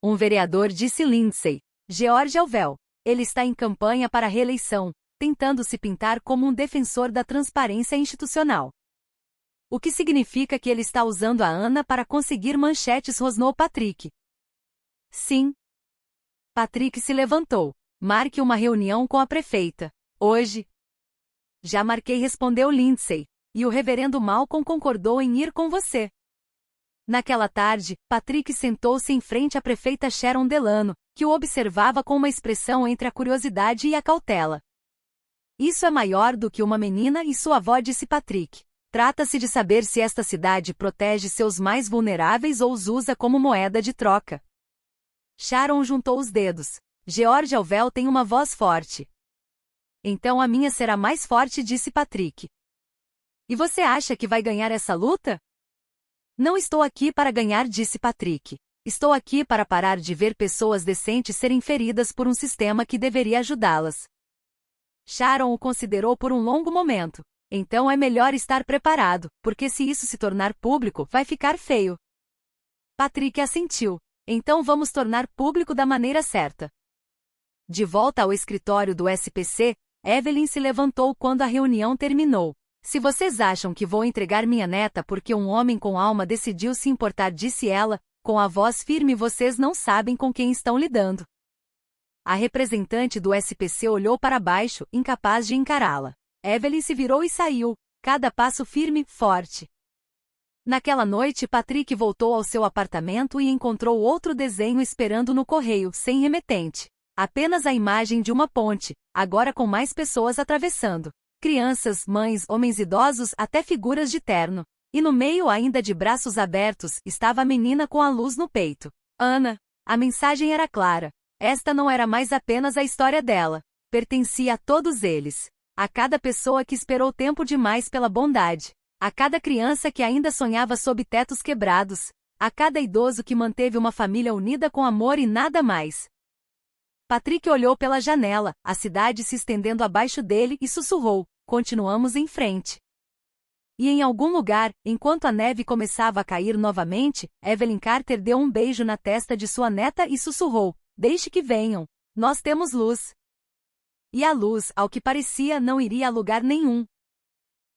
Um vereador, disse Lindsay. George Alvel. Ele está em campanha para a reeleição, tentando se pintar como um defensor da transparência institucional. O que significa que ele está usando a Anna para conseguir manchetes, rosnou Patrick. Sim. Patrick se levantou. Marque uma reunião com a prefeita. Hoje. Já marquei, respondeu Lindsay. e o reverendo Malcolm concordou em ir com você. Naquela tarde, Patrick sentou-se em frente à prefeita Sharon Delano, que o observava com uma expressão entre a curiosidade e a cautela. Isso é maior do que uma menina e sua avó, disse Patrick. Trata-se de saber se esta cidade protege seus mais vulneráveis ou os usa como moeda de troca. Sharon juntou os dedos. George Alvel tem uma voz forte. Então a minha será mais forte, disse Patrick. E você acha que vai ganhar essa luta? Não estou aqui para ganhar, disse Patrick. Estou aqui para parar de ver pessoas decentes serem feridas por um sistema que deveria ajudá-las. Sharon o considerou por um longo momento. Então é melhor estar preparado, porque se isso se tornar público, vai ficar feio. Patrick assentiu. Então vamos tornar público da maneira certa. De volta ao escritório do SPC, Evelyn se levantou quando a reunião terminou. Se vocês acham que vou entregar minha neta porque um homem com alma decidiu se importar, disse ela, com a voz firme, vocês não sabem com quem estão lidando. A representante do SPC olhou para baixo, incapaz de encará-la. Evelyn se virou e saiu, cada passo firme, forte. Naquela noite, Patrick voltou ao seu apartamento e encontrou outro desenho esperando no correio, sem remetente. Apenas a imagem de uma ponte, agora com mais pessoas atravessando. Crianças, mães, homens idosos, até figuras de terno. E no meio, ainda de braços abertos, estava a menina com a luz no peito. Ana. A mensagem era clara. Esta não era mais apenas a história dela. Pertencia a todos eles. A cada pessoa que esperou tempo demais pela bondade. A cada criança que ainda sonhava sob tetos quebrados. A cada idoso que manteve uma família unida com amor e nada mais. Patrick olhou pela janela, a cidade se estendendo abaixo dele e sussurrou. Continuamos em frente. E em algum lugar, enquanto a neve começava a cair novamente, Evelyn Carter deu um beijo na testa de sua neta e sussurrou, deixe que venham. Nós temos luz. E a luz, ao que parecia, não iria a lugar nenhum.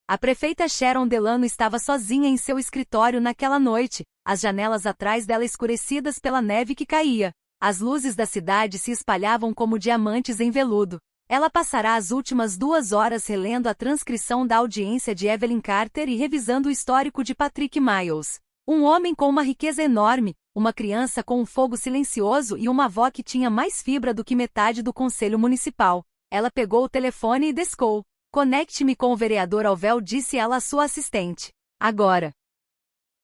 A prefeita Sharon Delano estava sozinha em seu escritório naquela noite, as janelas atrás dela escurecidas pela neve que caía. As luzes da cidade se espalhavam como diamantes em veludo. Ela passará as últimas 2 horas relendo a transcrição da audiência de Evelyn Carter e revisando o histórico de Patrick Miles. Um homem com uma riqueza enorme, uma criança com um fogo silencioso e uma avó que tinha mais fibra do que metade do conselho municipal. Ela pegou o telefone e descou. Conecte-me com o vereador Alvel, disse ela à sua assistente. Agora.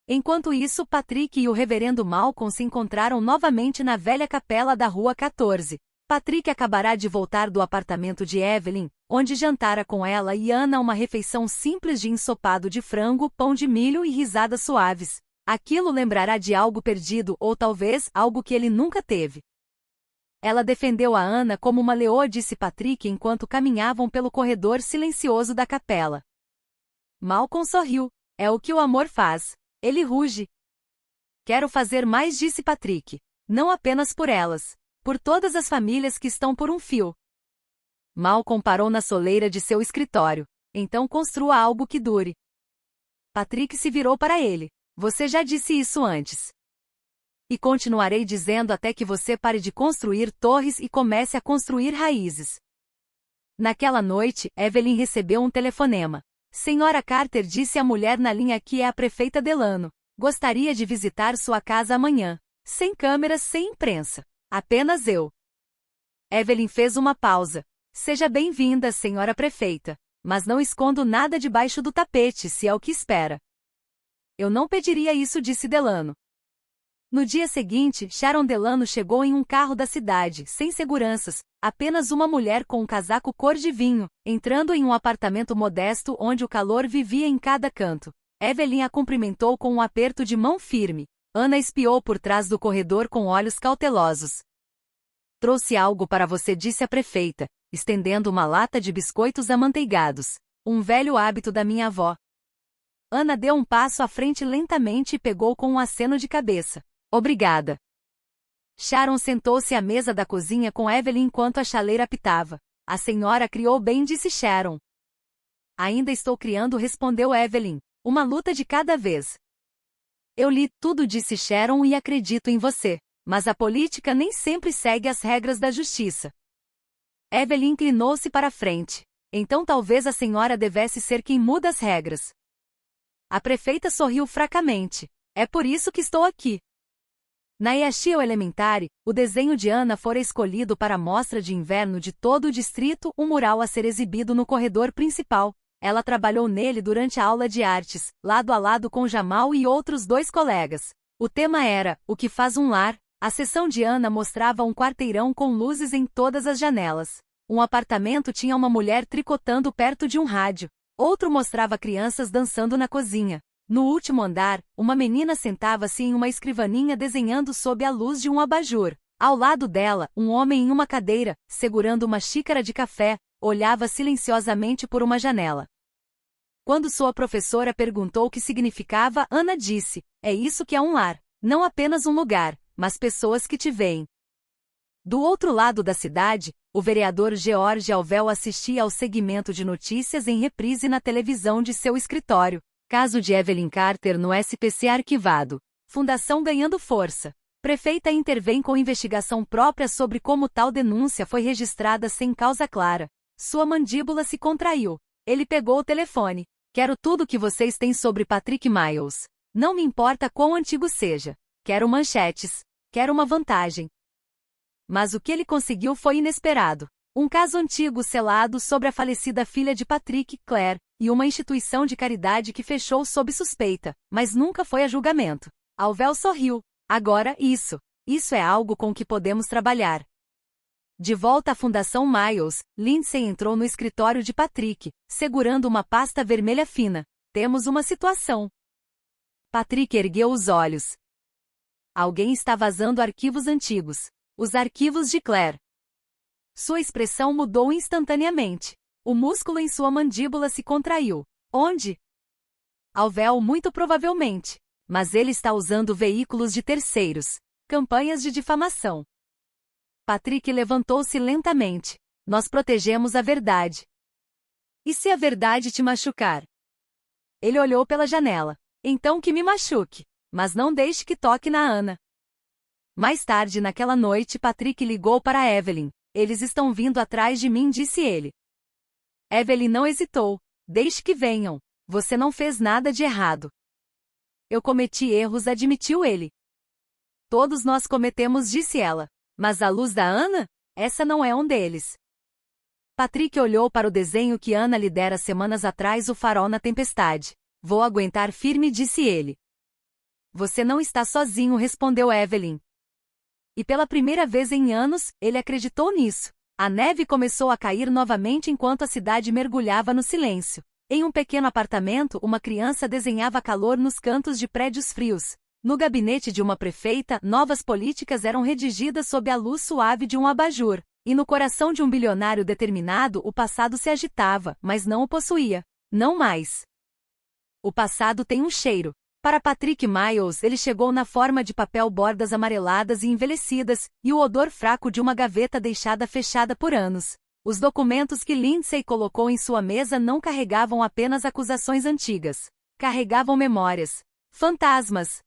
Enquanto isso, Patrick e o reverendo Malcolm se encontraram novamente na velha capela da Rua 14. Patrick acabará de voltar do apartamento de Evelyn, onde jantara com ela e Ana uma refeição simples de ensopado de frango, pão de milho e risadas suaves. Aquilo lembrará de algo perdido ou talvez algo que ele nunca teve. Ela defendeu a Ana como uma leoa, disse Patrick enquanto caminhavam pelo corredor silencioso da capela. Malcolm sorriu. É o que o amor faz. Ele ruge. Quero fazer mais, disse Patrick. Não apenas por elas. Por todas as famílias que estão por um fio. Malcolm parou na soleira de seu escritório. Então construa algo que dure. Patrick se virou para ele. Você já disse isso antes. E continuarei dizendo até que você pare de construir torres e comece a construir raízes. Naquela noite, Evelyn recebeu um telefonema. Senhora Carter, disse a mulher na linha, que é a prefeita Delano. Gostaria de visitar sua casa amanhã. Sem câmeras, sem imprensa. Apenas eu. Evelyn fez uma pausa. Seja bem-vinda, senhora prefeita. Mas não escondo nada debaixo do tapete, se é o que espera. Eu não pediria isso, disse Delano. No dia seguinte, Sharon Delano chegou em um carro da cidade, sem seguranças, apenas uma mulher com um casaco cor de vinho, entrando em um apartamento modesto onde o calor vivia em cada canto. Evelyn a cumprimentou com um aperto de mão firme. Ana espiou por trás do corredor com olhos cautelosos. Trouxe algo para você, disse a prefeita, estendendo uma lata de biscoitos amanteigados. Um velho hábito da minha avó. Ana deu um passo à frente lentamente e pegou com um aceno de cabeça. Obrigada. Sharon sentou-se à mesa da cozinha com Evelyn enquanto a chaleira apitava. A senhora criou bem, disse Sharon. Ainda estou criando, respondeu Evelyn. Uma luta de cada vez. Eu li tudo, disse Sharon, e acredito em você. Mas a política nem sempre segue as regras da justiça. Evelyn inclinou-se para a frente. Então talvez a senhora devesse ser quem muda as regras. A prefeita sorriu fracamente. É por isso que estou aqui. Na Yashio Elementary, o desenho de Ana fora escolhido para a mostra de inverno de todo o distrito, um mural a ser exibido no corredor principal. Ela trabalhou nele durante a aula de artes, lado a lado com Jamal e outros 2 colegas. O tema era O que faz um lar. A seção de Ana mostrava um quarteirão com luzes em todas as janelas. Um apartamento tinha uma mulher tricotando perto de um rádio. Outro mostrava crianças dançando na cozinha. No último andar, uma menina sentava-se em uma escrivaninha desenhando sob a luz de um abajur. Ao lado dela, um homem em uma cadeira, segurando uma xícara de café, olhava silenciosamente por uma janela. Quando sua professora perguntou o que significava, Ana disse: é isso que é um lar. Não apenas um lugar, mas pessoas que te veem. Do outro lado da cidade, o vereador George Alvel assistia ao segmento de notícias em reprise na televisão de seu escritório. Caso de Evelyn Carter no SPC arquivado. Fundação ganhando força. Prefeita intervém com investigação própria sobre como tal denúncia foi registrada sem causa clara. Sua mandíbula se contraiu. Ele pegou o telefone. Quero tudo que vocês têm sobre Patrick Miles. Não me importa quão antigo seja. Quero manchetes. Quero uma vantagem. Mas o que ele conseguiu foi inesperado. Um caso antigo selado sobre a falecida filha de Patrick, Claire, e uma instituição de caridade que fechou sob suspeita, mas nunca foi a julgamento. Alvel sorriu. Agora, isso é algo com que podemos trabalhar. De volta à Fundação Miles, Lindsay entrou no escritório de Patrick, segurando uma pasta vermelha fina. Temos uma situação. Patrick ergueu os olhos. Alguém está vazando arquivos antigos. Os arquivos de Claire. Sua expressão mudou instantaneamente. O músculo em sua mandíbula se contraiu. Onde? Alvel, muito provavelmente. Mas ele está usando veículos de terceiros. Campanhas de difamação. Patrick levantou-se lentamente. Nós protegemos a verdade. E se a verdade te machucar? Ele olhou pela janela. Então que me machuque. Mas não deixe que toque na Ana. Mais tarde naquela noite, Patrick ligou para Evelyn. Eles estão vindo atrás de mim, disse ele. Evelyn não hesitou. Deixe que venham. Você não fez nada de errado. Eu cometi erros, admitiu ele. Todos nós cometemos, disse ela. Mas à luz da Ana? Essa não é um deles. Patrick olhou para o desenho que Ana lhe dera semanas atrás, o farol na tempestade. Vou aguentar firme, disse ele. Você não está sozinho, respondeu Evelyn. E pela primeira vez em anos, ele acreditou nisso. A neve começou a cair novamente enquanto a cidade mergulhava no silêncio. Em um pequeno apartamento, uma criança desenhava calor nos cantos de prédios frios. No gabinete de uma prefeita, novas políticas eram redigidas sob a luz suave de um abajur. E no coração de um bilionário determinado, o passado se agitava, mas não o possuía. Não mais. O passado tem um cheiro. Para Patrick Miles, ele chegou na forma de papel, bordas amareladas e envelhecidas, e o odor fraco de uma gaveta deixada fechada por anos. Os documentos que Lindsay colocou em sua mesa não carregavam apenas acusações antigas. Carregavam memórias. Fantasmas.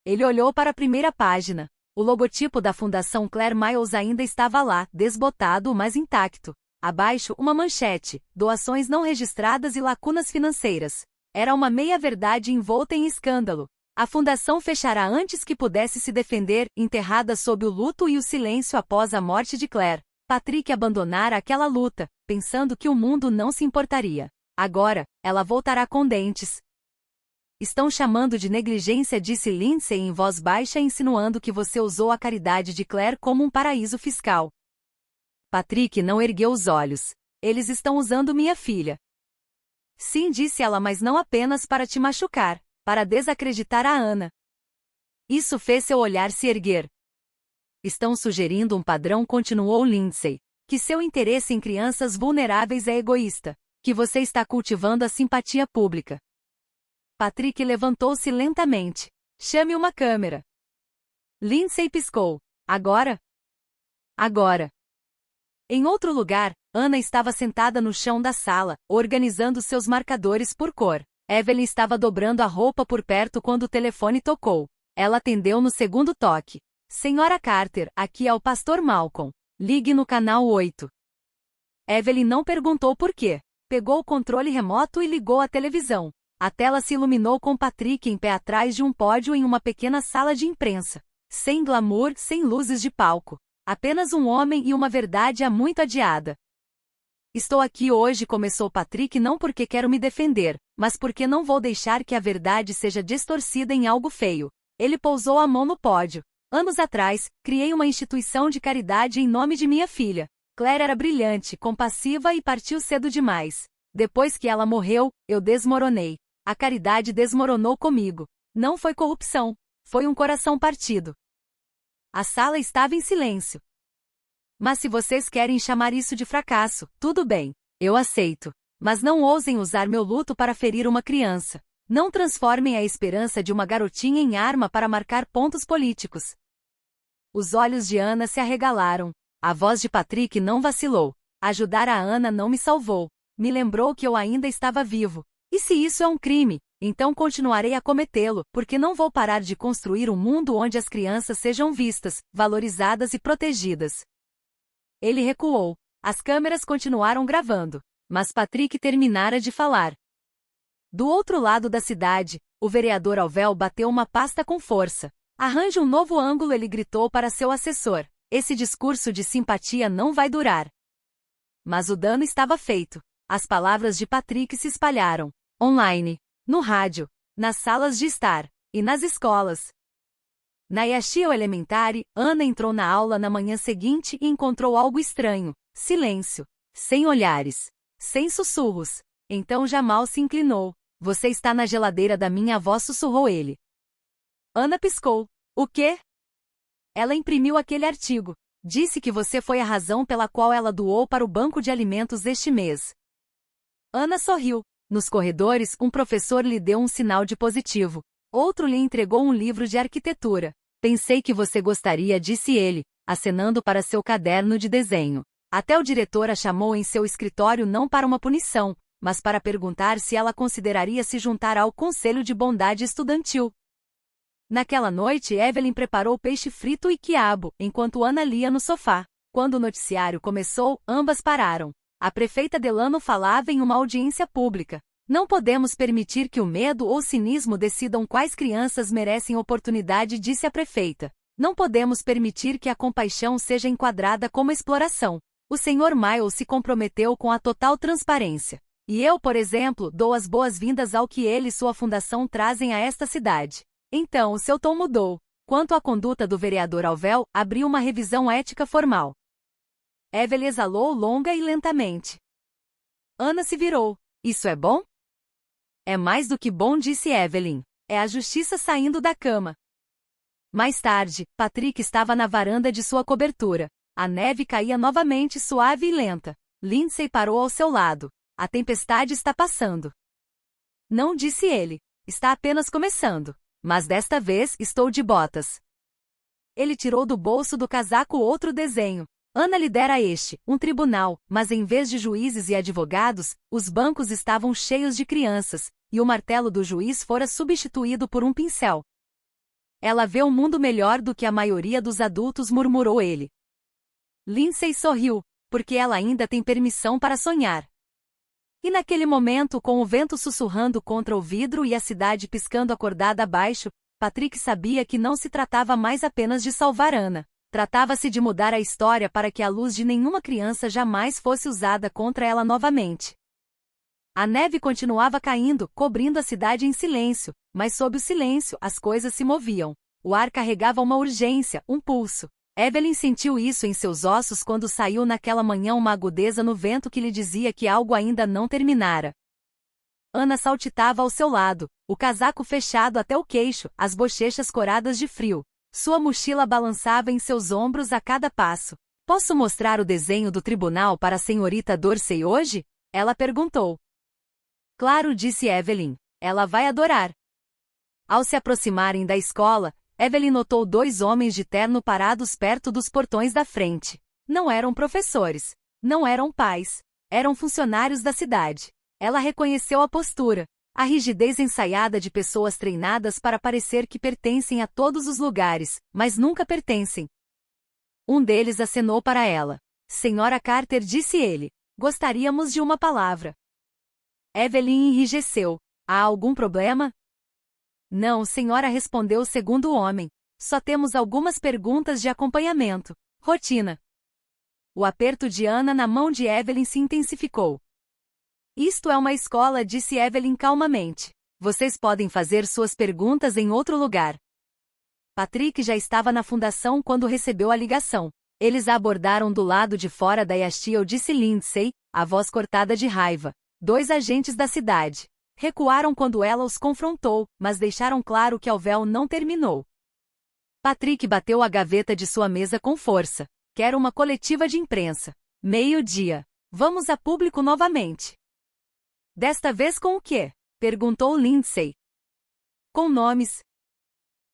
Ele olhou para a primeira página. O logotipo da Fundação Claire Miles ainda estava lá, desbotado, mas intacto. Abaixo, uma manchete: doações não registradas e lacunas financeiras. Era uma meia-verdade envolta em escândalo. A fundação fechará antes que pudesse se defender, enterrada sob o luto e o silêncio após a morte de Claire. Patrick abandonara aquela luta, pensando que o mundo não se importaria. Agora, ela voltará com dentes. Estão chamando de negligência, disse Lindsay em voz baixa, insinuando que você usou a caridade de Claire como um paraíso fiscal. Patrick não ergueu os olhos. Eles estão usando minha filha. Sim, disse ela, mas não apenas para te machucar, para desacreditar a Ana. Isso fez seu olhar se erguer. Estão sugerindo um padrão, continuou Lindsay, que seu interesse em crianças vulneráveis é egoísta, que você está cultivando a simpatia pública. Patrick levantou-se lentamente. Chame uma câmera. Lindsay piscou. Agora? Agora. Em outro lugar, Ana estava sentada no chão da sala, organizando seus marcadores por cor. Evelyn estava dobrando a roupa por perto quando o telefone tocou. Ela atendeu no segundo toque. Senhora Carter, aqui é o pastor Malcolm. Ligue no canal 8. Evelyn não perguntou por quê. Pegou o controle remoto e ligou a televisão. A tela se iluminou com Patrick em pé atrás de um pódio em uma pequena sala de imprensa. Sem glamour, sem luzes de palco. Apenas um homem e uma verdade há muito adiada. Estou aqui hoje, começou Patrick, não porque quero me defender, mas porque não vou deixar que a verdade seja distorcida em algo feio. Ele pousou a mão no pódio. Anos atrás, criei uma instituição de caridade em nome de minha filha. Claire era brilhante, compassiva e partiu cedo demais. Depois que ela morreu, eu desmoronei. A caridade desmoronou comigo. Não foi corrupção. Foi um coração partido. A sala estava em silêncio. Mas se vocês querem chamar isso de fracasso, tudo bem. Eu aceito. Mas não ousem usar meu luto para ferir uma criança. Não transformem a esperança de uma garotinha em arma para marcar pontos políticos. Os olhos de Ana se arregalaram. A voz de Patrick não vacilou. Ajudar a Ana não me salvou. Me lembrou que eu ainda estava vivo. E se isso é um crime, então continuarei a cometê-lo, porque não vou parar de construir um mundo onde as crianças sejam vistas, valorizadas e protegidas. Ele recuou. As câmeras continuaram gravando. Mas Patrick terminara de falar. Do outro lado da cidade, o vereador Alvel bateu uma pasta com força. Arranje um novo ângulo, ele gritou para seu assessor. Esse discurso de simpatia não vai durar. Mas o dano estava feito. As palavras de Patrick se espalharam. Online, no rádio, nas salas de estar, e nas escolas. Na Yashio Elementary, Ana entrou na aula na manhã seguinte e encontrou algo estranho. Silêncio. Sem olhares. Sem sussurros. Então Jamal se inclinou. Você está na geladeira da minha avó, sussurrou ele. Ana piscou. O quê? Ela imprimiu aquele artigo. Disse que você foi a razão pela qual ela doou para o banco de alimentos este mês. Ana sorriu. Nos corredores, um professor lhe deu um sinal de positivo. Outro lhe entregou um livro de arquitetura. Pensei que você gostaria, disse ele, acenando para seu caderno de desenho. Até o diretor a chamou em seu escritório não para uma punição, mas para perguntar se ela consideraria se juntar ao Conselho de Bondade Estudantil. Naquela noite, Evelyn preparou peixe frito e quiabo, enquanto Ana lia no sofá. Quando o noticiário começou, ambas pararam. A prefeita Delano falava em uma audiência pública. Não podemos permitir que o medo ou cinismo decidam quais crianças merecem oportunidade, disse a prefeita. Não podemos permitir que a compaixão seja enquadrada como exploração. O Sr. Miles se comprometeu com a total transparência. E eu, por exemplo, dou as boas-vindas ao que ele e sua fundação trazem a esta cidade. Então o seu tom mudou. Quanto à conduta do vereador Alvel, abriu uma revisão ética formal. Evelyn exalou longa e lentamente. Ana se virou. Isso é bom? É mais do que bom, disse Evelyn. É a justiça saindo da cama. Mais tarde, Patrick estava na varanda de sua cobertura. A neve caía novamente suave e lenta. Lindsay parou ao seu lado. A tempestade está passando. Não, disse ele. Está apenas começando. Mas desta vez estou de botas. Ele tirou do bolso do casaco outro desenho. Ana lidera este, um tribunal, mas em vez de juízes e advogados, os bancos estavam cheios de crianças, e o martelo do juiz fora substituído por um pincel. Ela vê um mundo melhor do que a maioria dos adultos, murmurou ele. Lindsay sorriu, porque ela ainda tem permissão para sonhar. E naquele momento, com o vento sussurrando contra o vidro e a cidade piscando acordada abaixo, Patrick sabia que não se tratava mais apenas de salvar Ana. Tratava-se de mudar a história para que a luz de nenhuma criança jamais fosse usada contra ela novamente. A neve continuava caindo, cobrindo a cidade em silêncio, mas sob o silêncio as coisas se moviam. O ar carregava uma urgência, um pulso. Evelyn sentiu isso em seus ossos quando saiu naquela manhã, uma agudeza no vento que lhe dizia que algo ainda não terminara. Ana saltitava ao seu lado, o casaco fechado até o queixo, as bochechas coradas de frio. Sua mochila balançava em seus ombros a cada passo. Posso mostrar o desenho do tribunal para a senhorita Dorsey hoje? Ela perguntou. Claro, disse Evelyn. Ela vai adorar. Ao se aproximarem da escola, Evelyn notou dois homens de terno parados perto dos portões da frente. Não eram professores. Não eram pais. Eram funcionários da cidade. Ela reconheceu a postura. A rigidez ensaiada de pessoas treinadas para parecer que pertencem a todos os lugares, mas nunca pertencem. Um deles acenou para ela. Senhora Carter, disse ele. Gostaríamos de uma palavra. Evelyn enrijeceu. Há algum problema? Não, senhora, respondeu o segundo homem. Só temos algumas perguntas de acompanhamento. Rotina. O aperto de Ana na mão de Evelyn se intensificou. Isto é uma escola, disse Evelyn calmamente. Vocês podem fazer suas perguntas em outro lugar. Patrick já estava na fundação quando recebeu a ligação. Eles a abordaram do lado de fora da Yastiel, disse Lindsay, a voz cortada de raiva. 2 agentes da cidade. Recuaram quando ela os confrontou, mas deixaram claro que Alvel não terminou. Patrick bateu a gaveta de sua mesa com força. Quero uma coletiva de imprensa. 12:00. Vamos a público novamente. Desta vez com o quê? Perguntou Lindsay. Com nomes.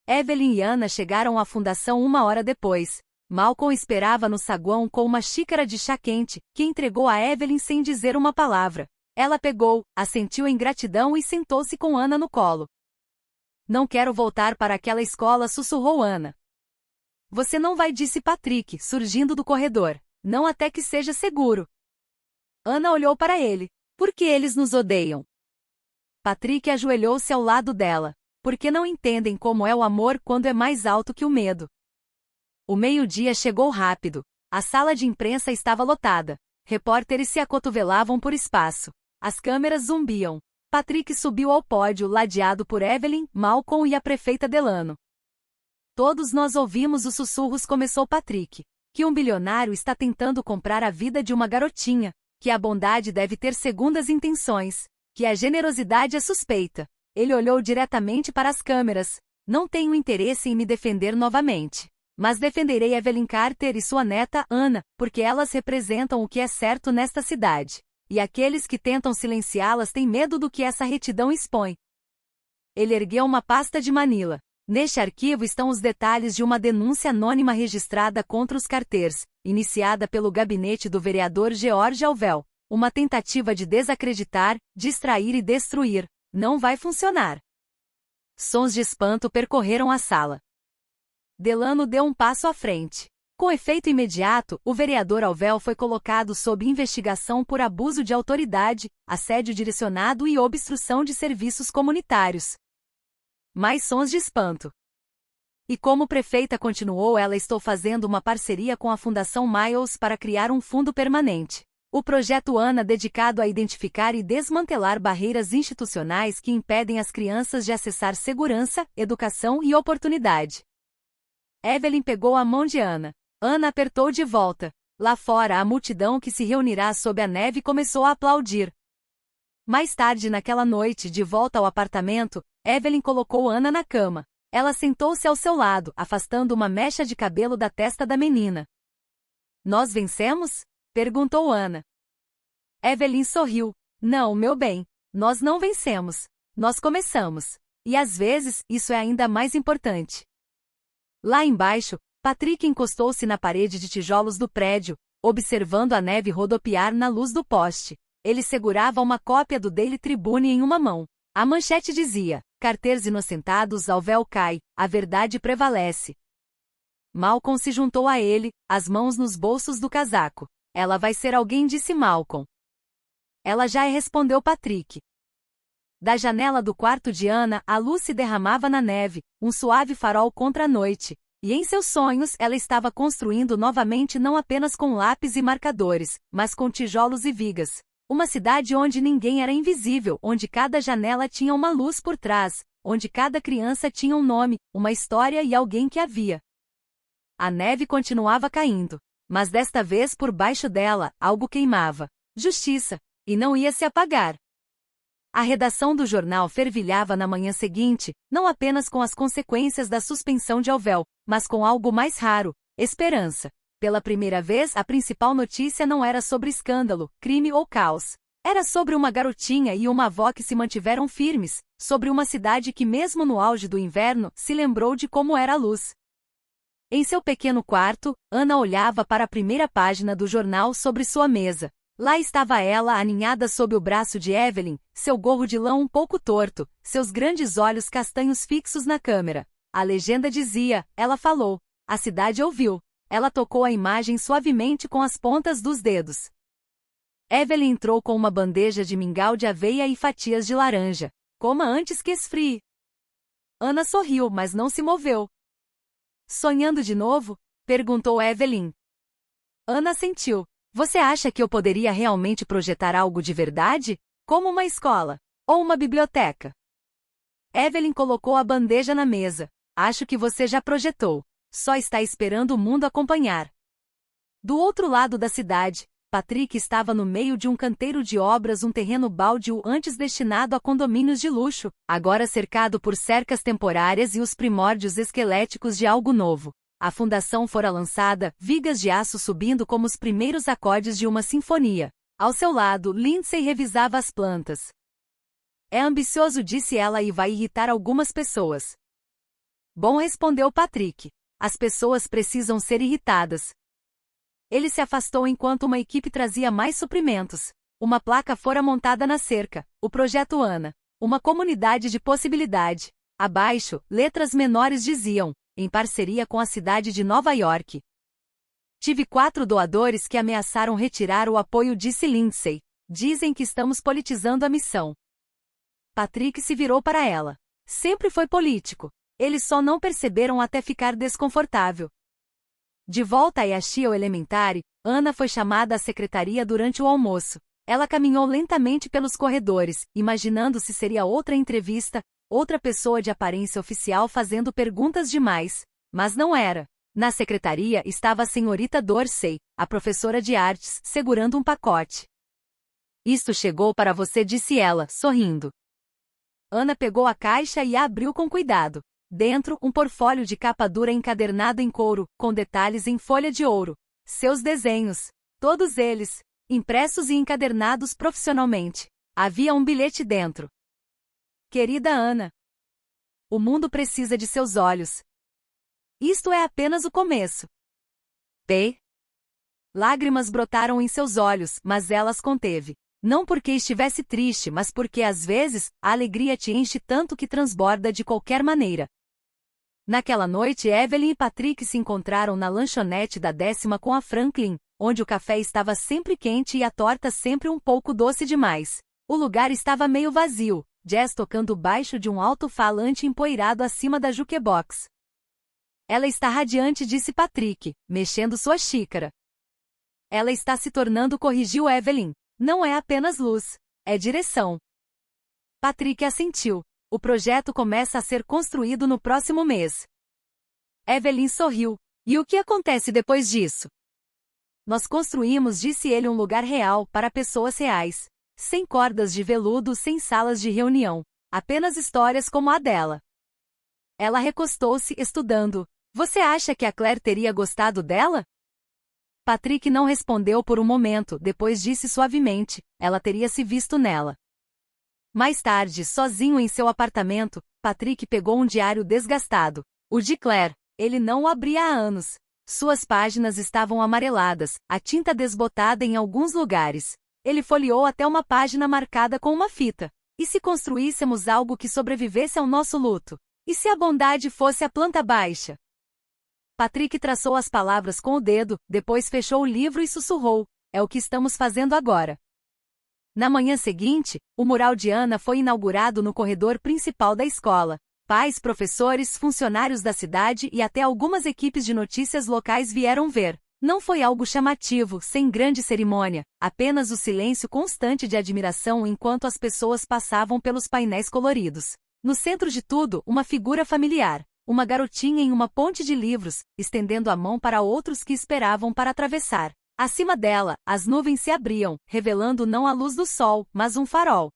Evelyn e Ana chegaram à fundação 1 hora depois. Malcolm esperava no saguão com uma xícara de chá quente, que entregou a Evelyn sem dizer uma palavra. Ela pegou, assentiu em gratidão e sentou-se com Ana no colo. Não quero voltar para aquela escola, sussurrou Ana. Você não vai, disse Patrick, surgindo do corredor. Não até que seja seguro. Ana olhou para ele. Por que eles nos odeiam? Patrick ajoelhou-se ao lado dela. Porque não entendem como é o amor quando é mais alto que o medo. O meio-dia chegou rápido. A sala de imprensa estava lotada. Repórteres se acotovelavam por espaço. As câmeras zumbiam. Patrick subiu ao pódio, ladeado por Evelyn, Malcolm e a prefeita Delano. Todos nós ouvimos os sussurros, começou Patrick. Que um bilionário está tentando comprar a vida de uma garotinha. Que a bondade deve ter segundas intenções. Que a generosidade é suspeita. Ele olhou diretamente para as câmeras. Não tenho interesse em me defender novamente. Mas defenderei Evelyn Carter e sua neta, Ana, porque elas representam o que é certo nesta cidade. E aqueles que tentam silenciá-las têm medo do que essa retidão expõe. Ele ergueu uma pasta de Manila. Neste arquivo estão os detalhes de uma denúncia anônima registrada contra os Carters, iniciada pelo gabinete do vereador George Alvel. Uma tentativa de desacreditar, distrair e destruir. Não vai funcionar. Sons de espanto percorreram a sala. Delano deu um passo à frente. Com efeito imediato, o vereador Alvel foi colocado sob investigação por abuso de autoridade, assédio direcionado e obstrução de serviços comunitários. Mais sons de espanto. E como prefeita, continuou ela, estou fazendo uma parceria com a Fundação Miles para criar um fundo permanente. O projeto Ana, dedicado a identificar e desmantelar barreiras institucionais que impedem as crianças de acessar segurança, educação e oportunidade. Evelyn pegou a mão de Ana. Ana apertou de volta. Lá fora, a multidão que se reunirá sob a neve começou a aplaudir. Mais tarde naquela noite, de volta ao apartamento, Evelyn colocou Ana na cama. Ela sentou-se ao seu lado, afastando uma mecha de cabelo da testa da menina. Nós vencemos? Perguntou Ana. Evelyn sorriu. Não, meu bem. Nós não vencemos. Nós começamos. E às vezes, isso é ainda mais importante. Lá embaixo, Patrick encostou-se na parede de tijolos do prédio, observando a neve rodopiar na luz do poste. Ele segurava uma cópia do Daily Tribune em uma mão. A manchete dizia: Carters inocentados, Alvel cai, a verdade prevalece. Malcolm se juntou a ele, as mãos nos bolsos do casaco. Ela vai ser alguém, disse Malcolm. Ela já é, respondeu Patrick. Da janela do quarto de Ana, a luz se derramava na neve, um suave farol contra a noite. E em seus sonhos ela estava construindo novamente, não apenas com lápis e marcadores, mas com tijolos e vigas. Uma cidade onde ninguém era invisível, onde cada janela tinha uma luz por trás, onde cada criança tinha um nome, uma história e alguém que a via. A neve continuava caindo, mas desta vez por baixo dela, algo queimava. Justiça. E não ia se apagar. A redação do jornal fervilhava na manhã seguinte, não apenas com as consequências da suspensão de Alvel, mas com algo mais raro: esperança. Pela primeira vez, a principal notícia não era sobre escândalo, crime ou caos. Era sobre uma garotinha e uma avó que se mantiveram firmes, sobre uma cidade que, mesmo no auge do inverno, se lembrou de como era a luz. Em seu pequeno quarto, Ana olhava para a primeira página do jornal sobre sua mesa. Lá estava ela, aninhada sob o braço de Evelyn, seu gorro de lã um pouco torto, seus grandes olhos castanhos fixos na câmera. A legenda dizia: ela falou. A cidade ouviu. Ela tocou a imagem suavemente com as pontas dos dedos. Evelyn entrou com uma bandeja de mingau de aveia e fatias de laranja. Coma antes que esfrie. Ana sorriu, mas não se moveu. Sonhando de novo? Perguntou Evelyn. Ana assentiu. Você acha que eu poderia realmente projetar algo de verdade? Como uma escola? Ou uma biblioteca? Evelyn colocou a bandeja na mesa. Acho que você já projetou. Só está esperando o mundo acompanhar. Do outro lado da cidade, Patrick estava no meio de um canteiro de obras, um terreno baldio antes destinado a condomínios de luxo, agora cercado por cercas temporárias e os primórdios esqueléticos de algo novo. A fundação fora lançada, vigas de aço subindo como os primeiros acordes de uma sinfonia. Ao seu lado, Lindsay revisava as plantas. É ambicioso, disse ela, e vai irritar algumas pessoas. Bom, respondeu Patrick. As pessoas precisam ser irritadas. Ele se afastou enquanto uma equipe trazia mais suprimentos. Uma placa fora montada na cerca. O Projeto Ana. Uma comunidade de possibilidade. Abaixo, letras menores diziam, em parceria com a cidade de Nova York. Tive 4 doadores que ameaçaram retirar o apoio, disse Lindsay. Dizem que estamos politizando a missão. Patrick se virou para ela. Sempre foi político. Eles só não perceberam até ficar desconfortável. De volta a Yashio Elementary, Ana foi chamada à secretaria durante o almoço. Ela caminhou lentamente pelos corredores, imaginando se seria outra entrevista, outra pessoa de aparência oficial fazendo perguntas demais. Mas não era. Na secretaria estava a senhorita Dorsey, a professora de artes, segurando um pacote. Isto chegou para você, disse ela, sorrindo. Ana pegou a caixa e a abriu com cuidado. Dentro, um portfólio de capa dura encadernado em couro, com detalhes em folha de ouro. Seus desenhos. Todos eles, impressos e encadernados profissionalmente. Havia um bilhete dentro. Querida Ana, o mundo precisa de seus olhos. Isto é apenas o começo. P. Lágrimas brotaram em seus olhos, mas ela as conteve. Não porque estivesse triste, mas porque às vezes, a alegria te enche tanto que transborda de qualquer maneira. Naquela noite, Evelyn e Patrick se encontraram na lanchonete da 10ª com a Franklin, onde o café estava sempre quente e a torta sempre um pouco doce demais. O lugar estava meio vazio, Jess tocando baixo de um alto-falante empoeirado acima da jukebox. Ela está radiante, disse Patrick, mexendo sua xícara. Ela está se tornando, corrigiu Evelyn. Não é apenas luz, é direção. Patrick assentiu. O projeto começa a ser construído no próximo mês. Evelyn sorriu. E o que acontece depois disso? Nós construímos, disse ele, um lugar real para pessoas reais. Sem cordas de veludo, sem salas de reunião. Apenas histórias como a dela. Ela recostou-se, estudando. Você acha que a Claire teria gostado dela? Patrick não respondeu por um momento, depois disse suavemente, ela teria se visto nela. Mais tarde, sozinho em seu apartamento, Patrick pegou um diário desgastado. O de Claire. Ele não o abria há anos. Suas páginas estavam amareladas, a tinta desbotada em alguns lugares. Ele folheou até uma página marcada com uma fita. E se construíssemos algo que sobrevivesse ao nosso luto? E se a bondade fosse a planta baixa? Patrick traçou as palavras com o dedo, depois fechou o livro e sussurrou. É o que estamos fazendo agora. Na manhã seguinte, o mural de Ana foi inaugurado no corredor principal da escola. Pais, professores, funcionários da cidade e até algumas equipes de notícias locais vieram ver. Não foi algo chamativo, sem grande cerimônia, apenas o silêncio constante de admiração enquanto as pessoas passavam pelos painéis coloridos. No centro de tudo, uma figura familiar. Uma garotinha em uma ponte de livros, estendendo a mão para outros que esperavam para atravessar. Acima dela, as nuvens se abriam, revelando não a luz do sol, mas um farol.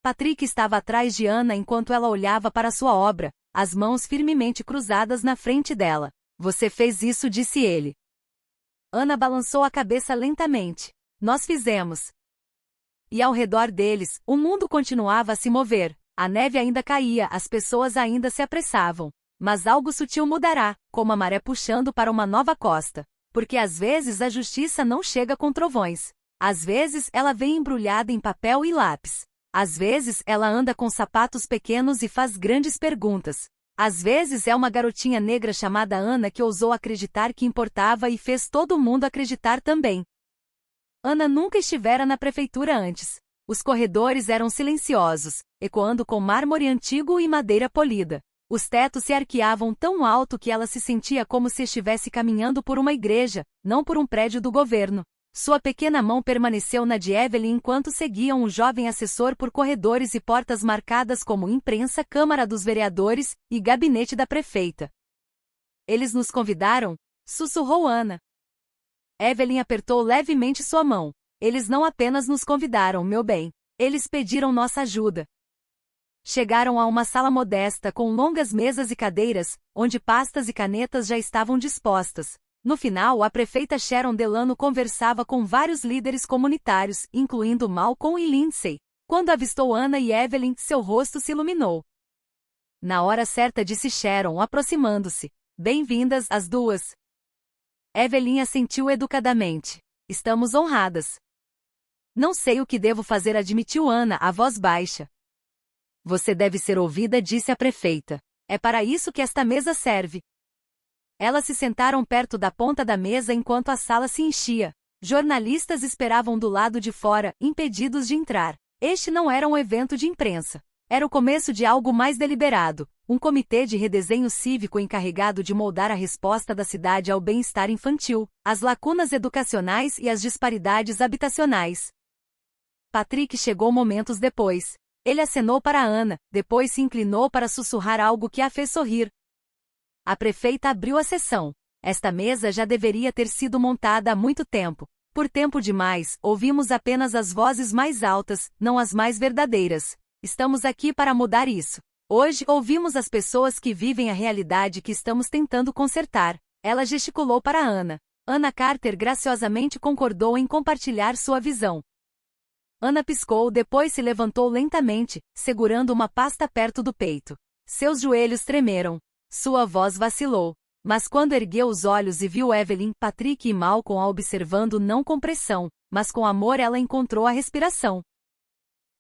Patrick estava atrás de Ana enquanto ela olhava para sua obra, as mãos firmemente cruzadas na frente dela. Você fez isso, disse ele. Ana balançou a cabeça lentamente. Nós fizemos. E ao redor deles, o mundo continuava a se mover. A neve ainda caía, as pessoas ainda se apressavam. Mas algo sutil mudará, como a maré puxando para uma nova costa. Porque às vezes a justiça não chega com trovões. Às vezes ela vem embrulhada em papel e lápis. Às vezes ela anda com sapatos pequenos e faz grandes perguntas. Às vezes é uma garotinha negra chamada Ana que ousou acreditar que importava e fez todo mundo acreditar também. Ana nunca estivera na prefeitura antes. Os corredores eram silenciosos, ecoando com mármore antigo e madeira polida. Os tetos se arqueavam tão alto que ela se sentia como se estivesse caminhando por uma igreja, não por um prédio do governo. Sua pequena mão permaneceu na de Evelyn enquanto seguiam o jovem assessor por corredores e portas marcadas como imprensa, Câmara dos Vereadores e gabinete da prefeita. Eles nos convidaram? Sussurrou Ana. Evelyn apertou levemente sua mão. Eles não apenas nos convidaram, meu bem. Eles pediram nossa ajuda. Chegaram a uma sala modesta com longas mesas e cadeiras, onde pastas e canetas já estavam dispostas. No final, a prefeita Sharon Delano conversava com vários líderes comunitários, incluindo Malcolm e Lindsay. Quando avistou Ana e Evelyn, seu rosto se iluminou. Na hora certa, disse Sharon, aproximando-se. Bem-vindas, as duas. Evelyn assentiu educadamente. Estamos honradas. Não sei o que devo fazer, admitiu Ana, a voz baixa. Você deve ser ouvida, disse a prefeita. É para isso que esta mesa serve. Elas se sentaram perto da ponta da mesa enquanto a sala se enchia. Jornalistas esperavam do lado de fora, impedidos de entrar. Este não era um evento de imprensa. Era o começo de algo mais deliberado, um comitê de redesenho cívico encarregado de moldar a resposta da cidade ao bem-estar infantil, as lacunas educacionais e as disparidades habitacionais. Patrick chegou momentos depois. Ele acenou para Ana, depois se inclinou para sussurrar algo que a fez sorrir. A prefeita abriu a sessão. Esta mesa já deveria ter sido montada há muito tempo. Por tempo demais, ouvimos apenas as vozes mais altas, não as mais verdadeiras. Estamos aqui para mudar isso. Hoje, ouvimos as pessoas que vivem a realidade que estamos tentando consertar. Ela gesticulou para Ana. Ana Carter graciosamente concordou em compartilhar sua visão. Ana piscou, depois se levantou lentamente, segurando uma pasta perto do peito. Seus joelhos tremeram. Sua voz vacilou. Mas quando ergueu os olhos e viu Evelyn, Patrick e Malcolm a observando não com pressão, mas com amor, ela encontrou a respiração.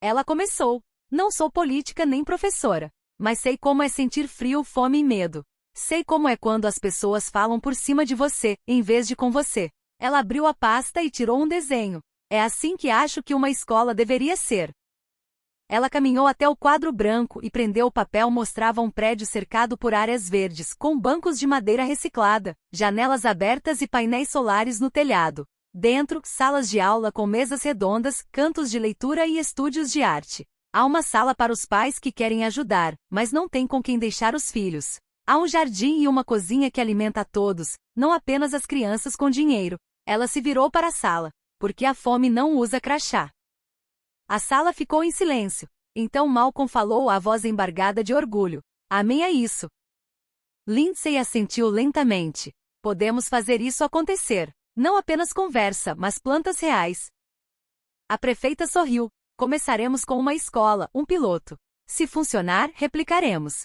Ela começou. Não sou política nem professora. Mas sei como é sentir frio, fome e medo. Sei como é quando as pessoas falam por cima de você, em vez de com você. Ela abriu a pasta e tirou um desenho. É assim que acho que uma escola deveria ser. Ela caminhou até o quadro branco e prendeu o papel. Mostrava um prédio cercado por áreas verdes, com bancos de madeira reciclada, janelas abertas e painéis solares no telhado. Dentro, salas de aula com mesas redondas, cantos de leitura e estúdios de arte. Há uma sala para os pais que querem ajudar, mas não têm com quem deixar os filhos. Há um jardim e uma cozinha que alimenta a todos, não apenas as crianças com dinheiro. Ela se virou para a sala. Porque a fome não usa crachá. A sala ficou em silêncio. Então Malcolm falou, a voz embargada de orgulho. Amém a isso. Lindsay assentiu lentamente. Podemos fazer isso acontecer. Não apenas conversa, mas plantas reais. A prefeita sorriu. Começaremos com uma escola, um piloto. Se funcionar, replicaremos.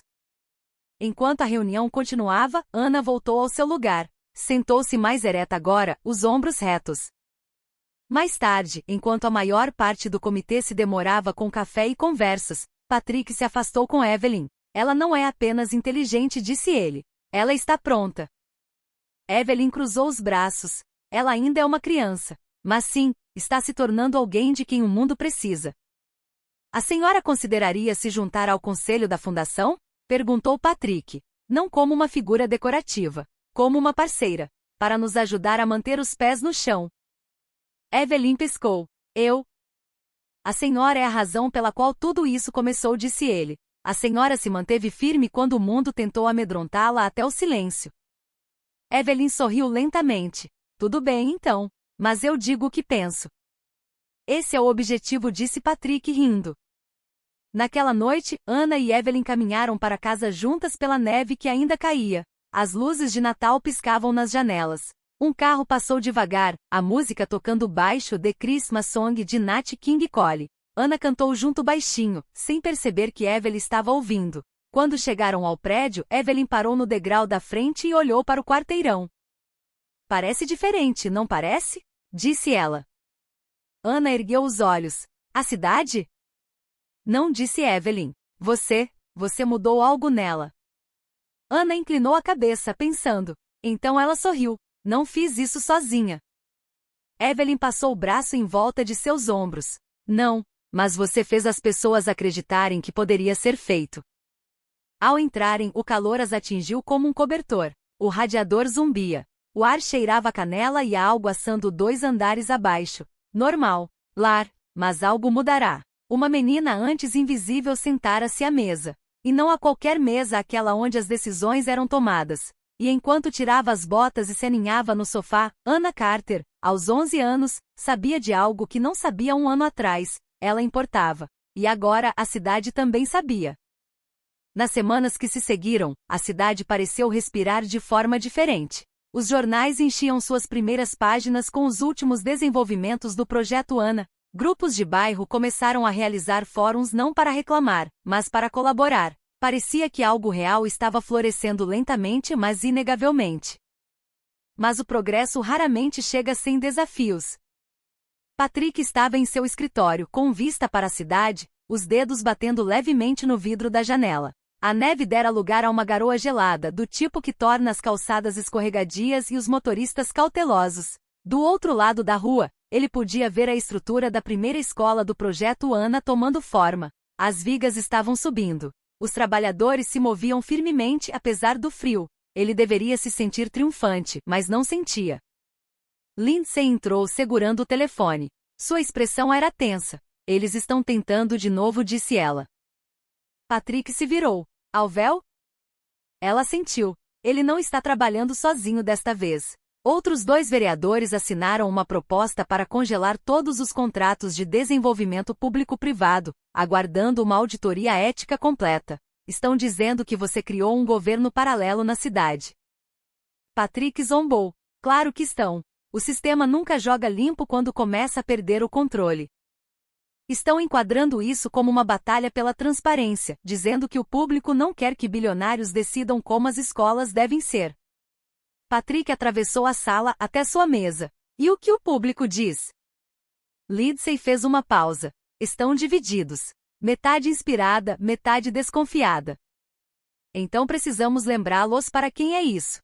Enquanto a reunião continuava, Ana voltou ao seu lugar. Sentou-se mais ereta agora, os ombros retos. Mais tarde, enquanto a maior parte do comitê se demorava com café e conversas, Patrick se afastou com Evelyn. Ela não é apenas inteligente, disse ele. Ela está pronta. Evelyn cruzou os braços. Ela ainda é uma criança. Mas sim, está se tornando alguém de quem o mundo precisa. A senhora consideraria se juntar ao conselho da fundação? Perguntou Patrick. Não como uma figura decorativa. Como uma parceira. Para nos ajudar a manter os pés no chão. Evelyn piscou. Eu. A senhora é a razão pela qual tudo isso começou, disse ele. A senhora se manteve firme quando o mundo tentou amedrontá-la até o silêncio. Evelyn sorriu lentamente. Tudo bem então. Mas eu digo o que penso. Esse é o objetivo, disse Patrick rindo. Naquela noite, Ana e Evelyn caminharam para casa juntas pela neve que ainda caía. As luzes de Natal piscavam nas janelas. Um carro passou devagar, a música tocando baixo, The Christmas Song de Nat King Cole. Ana cantou junto baixinho, sem perceber que Evelyn estava ouvindo. Quando chegaram ao prédio, Evelyn parou no degrau da frente e olhou para o quarteirão. Parece diferente, não parece? Disse ela. Ana ergueu os olhos. A cidade? Não, disse Evelyn. Você mudou algo nela. Ana inclinou a cabeça, pensando. Então ela sorriu. Não fiz isso sozinha. Evelyn passou o braço em volta de seus ombros. Não, Mas você fez as pessoas acreditarem que poderia ser feito. Ao entrarem, o calor as atingiu como um cobertor. O radiador zumbia. O ar cheirava a canela e a algo assando 2 andares abaixo. Normal. Lar. Mas algo mudará. Uma menina antes invisível sentara-se à mesa. E não a qualquer mesa, aquela onde as decisões eram tomadas. E enquanto tirava as botas e se aninhava no sofá, Anna Carter, aos 11 anos, sabia de algo que não sabia um ano atrás. Ela importava. E agora a cidade também sabia. Nas semanas que se seguiram, a cidade pareceu respirar de forma diferente. Os jornais enchiam suas primeiras páginas com os últimos desenvolvimentos do Projeto Ana. Grupos de bairro começaram a realizar fóruns não para reclamar, mas para colaborar. Parecia que algo real estava florescendo lentamente, mas inegavelmente. Mas o progresso raramente chega sem desafios. Patrick estava em seu escritório, com vista para a cidade, os dedos batendo levemente no vidro da janela. A neve dera lugar a uma garoa gelada, do tipo que torna as calçadas escorregadias e os motoristas cautelosos. Do outro lado da rua, ele podia ver a estrutura da primeira escola do Projeto Ana tomando forma. As vigas estavam subindo. Os trabalhadores se moviam firmemente apesar do frio. Ele deveria se sentir triunfante, mas não sentia. Lindsay entrou segurando o telefone. Sua expressão era tensa. Eles estão tentando de novo, disse ela. Patrick se virou. Alvel? Ela sentiu. Ele não está trabalhando sozinho desta vez. Outros 2 vereadores assinaram uma proposta para congelar todos os contratos de desenvolvimento público-privado, aguardando uma auditoria ética completa. Estão dizendo que você criou um governo paralelo na cidade. Patrick zombou. Claro que estão. O sistema nunca joga limpo quando começa a perder o controle. Estão enquadrando isso como uma batalha pela transparência, dizendo que o público não quer que bilionários decidam como as escolas devem ser. Patrick atravessou a sala até sua mesa. E o que o público diz? Lindsay fez uma pausa. Estão divididos. Metade inspirada, metade desconfiada. Então precisamos lembrá-los para quem é isso.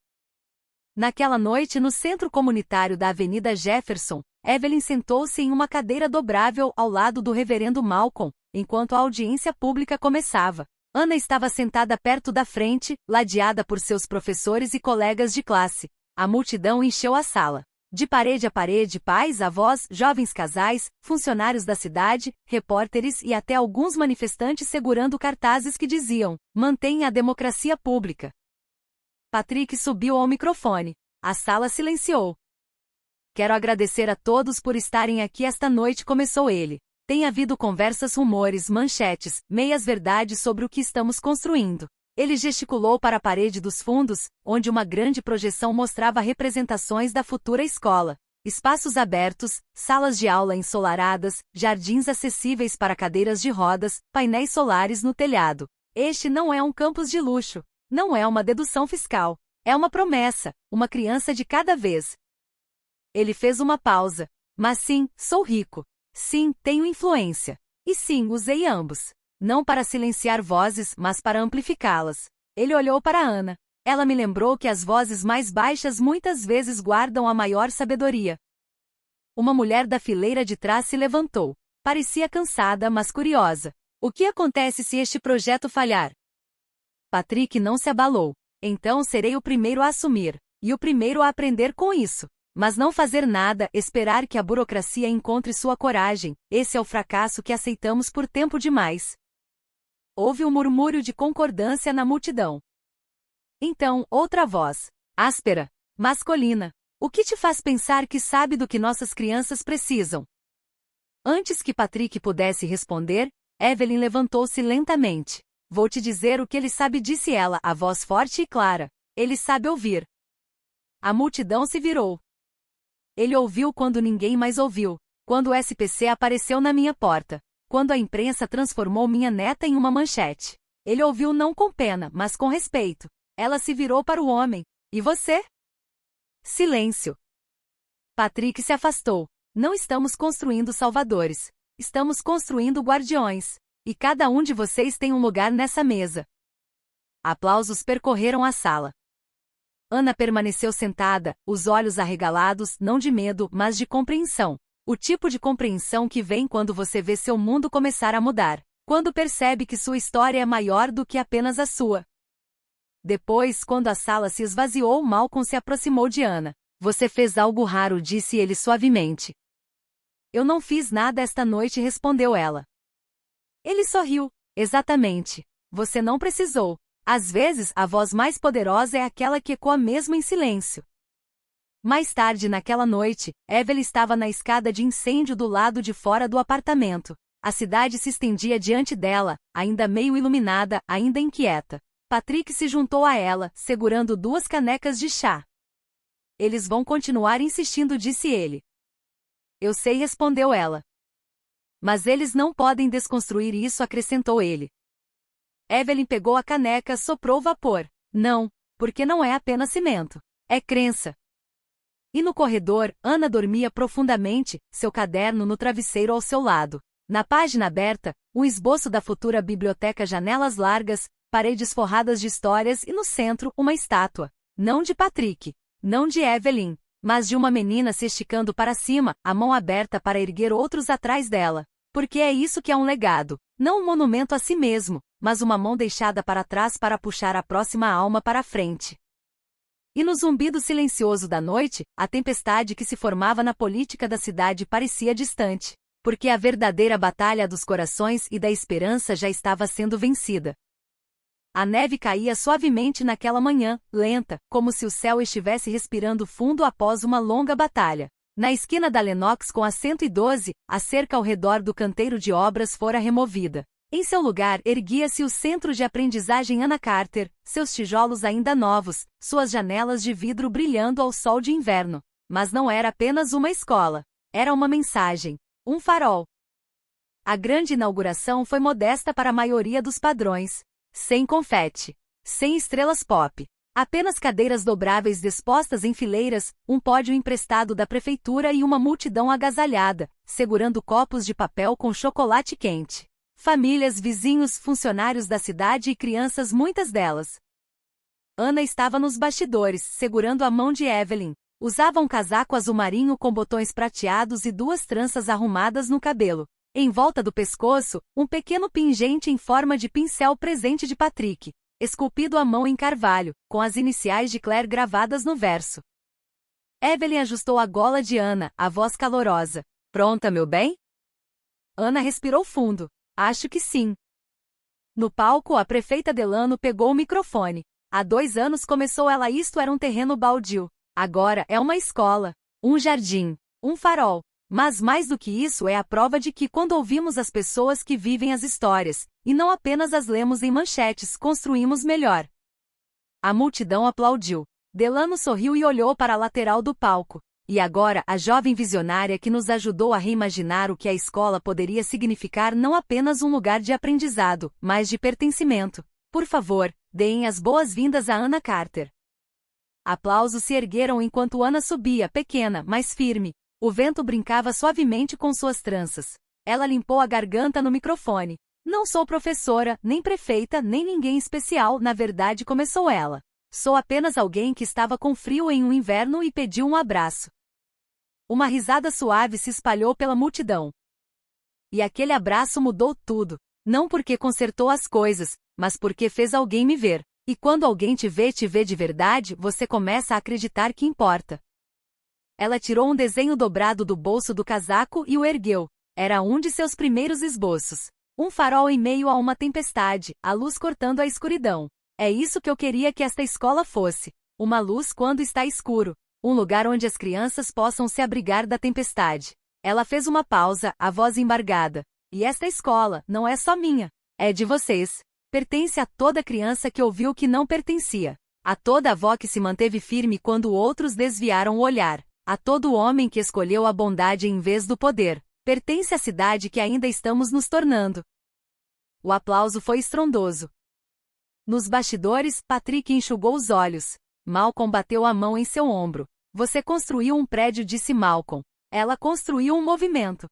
Naquela noite no centro comunitário da Avenida Jefferson, Evelyn sentou-se em uma cadeira dobrável ao lado do reverendo Malcolm, enquanto a audiência pública começava. Ana estava sentada perto da frente, ladeada por seus professores e colegas de classe. A multidão encheu a sala. De parede a parede, pais, avós, jovens casais, funcionários da cidade, repórteres e até alguns manifestantes segurando cartazes que diziam: "Mantenha a democracia pública". Patrick subiu ao microfone. A sala silenciou. "Quero agradecer a todos por estarem aqui esta noite", começou ele. "Tem havido conversas, rumores, manchetes, meias-verdades sobre o que estamos construindo." Ele gesticulou para a parede dos fundos, onde uma grande projeção mostrava representações da futura escola. Espaços abertos, salas de aula ensolaradas, jardins acessíveis para cadeiras de rodas, painéis solares no telhado. Este não é um campus de luxo. Não é uma dedução fiscal. É uma promessa, uma criança de cada vez. Ele fez uma pausa. "Mas sim, sou rico. Sim, tenho influência. E sim, usei ambos. Não para silenciar vozes, mas para amplificá-las." Ele olhou para Ana. Ela me lembrou que as vozes mais baixas muitas vezes guardam a maior sabedoria. Uma mulher da fileira de trás se levantou. Parecia cansada, mas curiosa. "O que acontece se este projeto falhar?" Patrick não se abalou. "Então serei o primeiro a assumir. E o primeiro a aprender com isso. Mas não fazer nada, esperar que a burocracia encontre sua coragem, esse é o fracasso que aceitamos por tempo demais." Houve um murmúrio de concordância na multidão. Então, outra voz, áspera, masculina: "O que te faz pensar que sabe do que nossas crianças precisam?" Antes que Patrick pudesse responder, Evelyn levantou-se lentamente. "Vou te dizer o que ele sabe", disse ela, a voz forte e clara. "Ele sabe ouvir." A multidão se virou. Ele ouviu quando ninguém mais ouviu. Quando o SPC apareceu na minha porta. Quando a imprensa transformou minha neta em uma manchete. Ele ouviu não com pena, mas com respeito. Ela se virou para o homem. "E você?" Silêncio. Patrick se afastou. "Não estamos construindo salvadores. Estamos construindo guardiões. E cada um de vocês tem um lugar nessa mesa." Aplausos percorreram a sala. Ana permaneceu sentada, os olhos arregalados, não de medo, mas de compreensão. O tipo de compreensão que vem quando você vê seu mundo começar a mudar. Quando percebe que sua história é maior do que apenas a sua. Depois, quando a sala se esvaziou, Malcolm se aproximou de Ana. Você fez algo raro, disse ele suavemente. Eu não fiz nada esta noite, respondeu ela. Ele sorriu. Exatamente. Você não precisou. Às vezes, a voz mais poderosa é aquela que ecoa mesmo em silêncio. Mais tarde naquela noite, Evelyn estava na escada de incêndio do lado de fora do apartamento. A cidade se estendia diante dela, ainda meio iluminada, ainda inquieta. Patrick se juntou a ela, segurando 2 canecas de chá. Eles vão continuar insistindo, disse ele. Eu sei, respondeu ela. Mas eles não podem desconstruir isso, acrescentou ele. Evelyn pegou a caneca, soprou vapor. Não, porque não é apenas cimento. É crença. E no corredor, Ana dormia profundamente, seu caderno no travesseiro ao seu lado. Na página aberta, um esboço da futura biblioteca, janelas largas, paredes forradas de histórias e no centro, uma estátua. Não de Patrick, não de Evelyn, mas de uma menina se esticando para cima, a mão aberta para erguer outros atrás dela. Porque é isso que é um legado, não um monumento a si mesmo, mas uma mão deixada para trás para puxar a próxima alma para a frente. E no zumbido silencioso da noite, a tempestade que se formava na política da cidade parecia distante. Porque a verdadeira batalha dos corações e da esperança já estava sendo vencida. A neve caía suavemente naquela manhã, lenta, como se o céu estivesse respirando fundo após uma longa batalha. Na esquina da Lenox com a 112, a cerca ao redor do canteiro de obras fora removida. Em seu lugar erguia-se o centro de aprendizagem Anna Carter, seus tijolos ainda novos, suas janelas de vidro brilhando ao sol de inverno. Mas não era apenas uma escola. Era uma mensagem. Um farol. A grande inauguração foi modesta para a maioria dos padrões. Sem confete. Sem estrelas pop. Apenas cadeiras dobráveis dispostas em fileiras, um pódio emprestado da prefeitura e uma multidão agasalhada, segurando copos de papel com chocolate quente. Famílias, vizinhos, funcionários da cidade e crianças, muitas delas. Ana estava nos bastidores, segurando a mão de Evelyn. Usava um casaco azul marinho com botões prateados e 2 tranças arrumadas no cabelo. Em volta do pescoço, um pequeno pingente em forma de pincel, presente de Patrick, esculpido à mão em carvalho, com as iniciais de Claire gravadas no verso. Evelyn ajustou a gola de Ana, a voz calorosa. Pronta, meu bem? Ana respirou fundo. Acho que sim. No palco, a prefeita Delano pegou o microfone. Há 2 anos começou ela. Isto era um terreno baldio. Agora é uma escola, um jardim, um farol. Mas mais do que isso, é a prova de que quando ouvimos as pessoas que vivem as histórias, e não apenas as lemos em manchetes, construímos melhor. A multidão aplaudiu. Delano sorriu e olhou para a lateral do palco. E agora, a jovem visionária que nos ajudou a reimaginar o que a escola poderia significar, não apenas um lugar de aprendizado, mas de pertencimento. Por favor, deem as boas-vindas a Anna Carter. Aplausos se ergueram enquanto Ana subia, pequena, mas firme. O vento brincava suavemente com suas tranças. Ela limpou a garganta no microfone. Não sou professora, nem prefeita, nem ninguém especial, na verdade, começou ela. Sou apenas alguém que estava com frio em um inverno e pediu um abraço. Uma risada suave se espalhou pela multidão. E aquele abraço mudou tudo. Não porque consertou as coisas, mas porque fez alguém me ver. E quando alguém te vê de verdade, você começa a acreditar que importa. Ela tirou um desenho dobrado do bolso do casaco e o ergueu. Era um de seus primeiros esboços. Um farol em meio a uma tempestade, a luz cortando a escuridão. É isso que eu queria que esta escola fosse. Uma luz quando está escuro. Um lugar onde as crianças possam se abrigar da tempestade. Ela fez uma pausa, a voz embargada. E esta escola não é só minha. É de vocês. Pertence a toda criança que ouviu que não pertencia. A toda avó que se manteve firme quando outros desviaram o olhar. A todo homem que escolheu a bondade em vez do poder. Pertence à cidade que ainda estamos nos tornando. O aplauso foi estrondoso. Nos bastidores, Patrick enxugou os olhos. Malcolm bateu a mão em seu ombro. Você construiu um prédio, disse Malcolm. Ela construiu um movimento.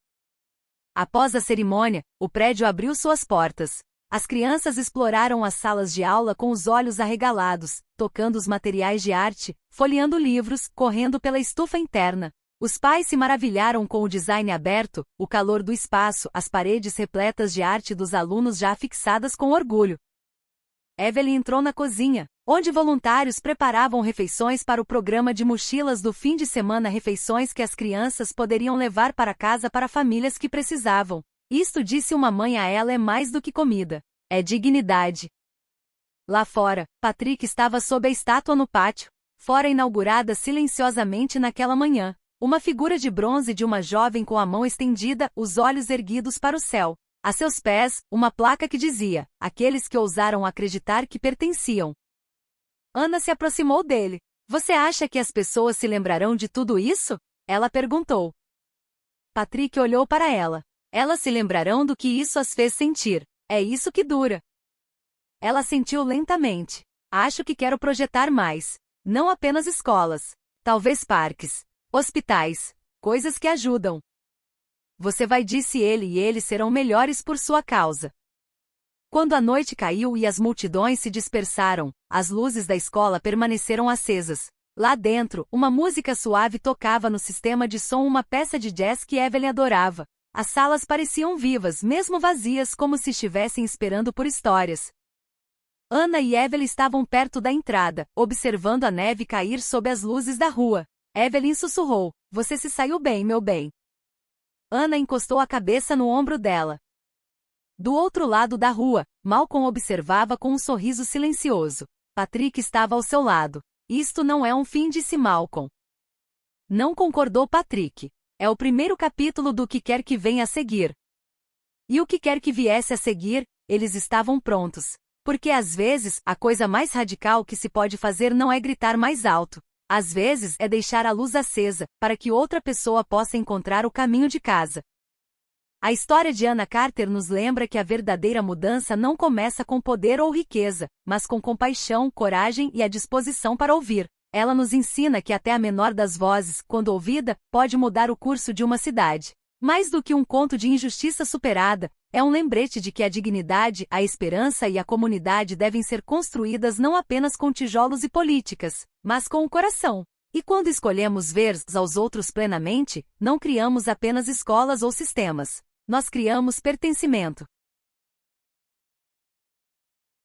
Após a cerimônia, o prédio abriu suas portas. As crianças exploraram as salas de aula com os olhos arregalados, tocando os materiais de arte, folheando livros, correndo pela estufa interna. Os pais se maravilharam com o design aberto, o calor do espaço, as paredes repletas de arte dos alunos já fixadas com orgulho. Evelyn entrou na cozinha, onde voluntários preparavam refeições para o programa de mochilas do fim de semana, refeições que as crianças poderiam levar para casa para famílias que precisavam. Isto, disse uma mãe a ela, é mais do que comida. É dignidade. Lá fora, Patrick estava sob a estátua no pátio, fora inaugurada silenciosamente naquela manhã. Uma figura de bronze de uma jovem com a mão estendida, os olhos erguidos para o céu. A seus pés, uma placa que dizia: aqueles que ousaram acreditar que pertenciam. Ana se aproximou dele. Você acha que as pessoas se lembrarão de tudo isso? Ela perguntou. Patrick olhou para ela. Elas se lembrarão do que isso as fez sentir. É isso que dura. Ela sentiu lentamente. Acho que quero projetar mais. Não apenas escolas. Talvez parques. Hospitais. Coisas que ajudam. Você vai, disse ele, e eles serão melhores por sua causa. Quando a noite caiu e as multidões se dispersaram, as luzes da escola permaneceram acesas. Lá dentro, uma música suave tocava no sistema de som, uma peça de jazz que Evelyn adorava. As salas pareciam vivas, mesmo vazias, como se estivessem esperando por histórias. Ana e Evelyn estavam perto da entrada, observando a neve cair sob as luzes da rua. Evelyn sussurrou: você se saiu bem, meu bem. Ana encostou a cabeça no ombro dela. Do outro lado da rua, Malcolm observava com um sorriso silencioso. Patrick estava ao seu lado. Isto não é um fim, disse Malcolm. Não, concordou Patrick. É o primeiro capítulo do que quer que venha a seguir. E o que quer que viesse a seguir, eles estavam prontos. Porque às vezes, a coisa mais radical que se pode fazer não é gritar mais alto. Às vezes é deixar a luz acesa, para que outra pessoa possa encontrar o caminho de casa. A história de Anna Carter nos lembra que a verdadeira mudança não começa com poder ou riqueza, mas com compaixão, coragem e a disposição para ouvir. Ela nos ensina que até a menor das vozes, quando ouvida, pode mudar o curso de uma cidade. Mais do que um conto de injustiça superada, é um lembrete de que a dignidade, a esperança e a comunidade devem ser construídas não apenas com tijolos e políticas, mas com o coração. E quando escolhemos ver aos outros plenamente, não criamos apenas escolas ou sistemas. Nós criamos pertencimento.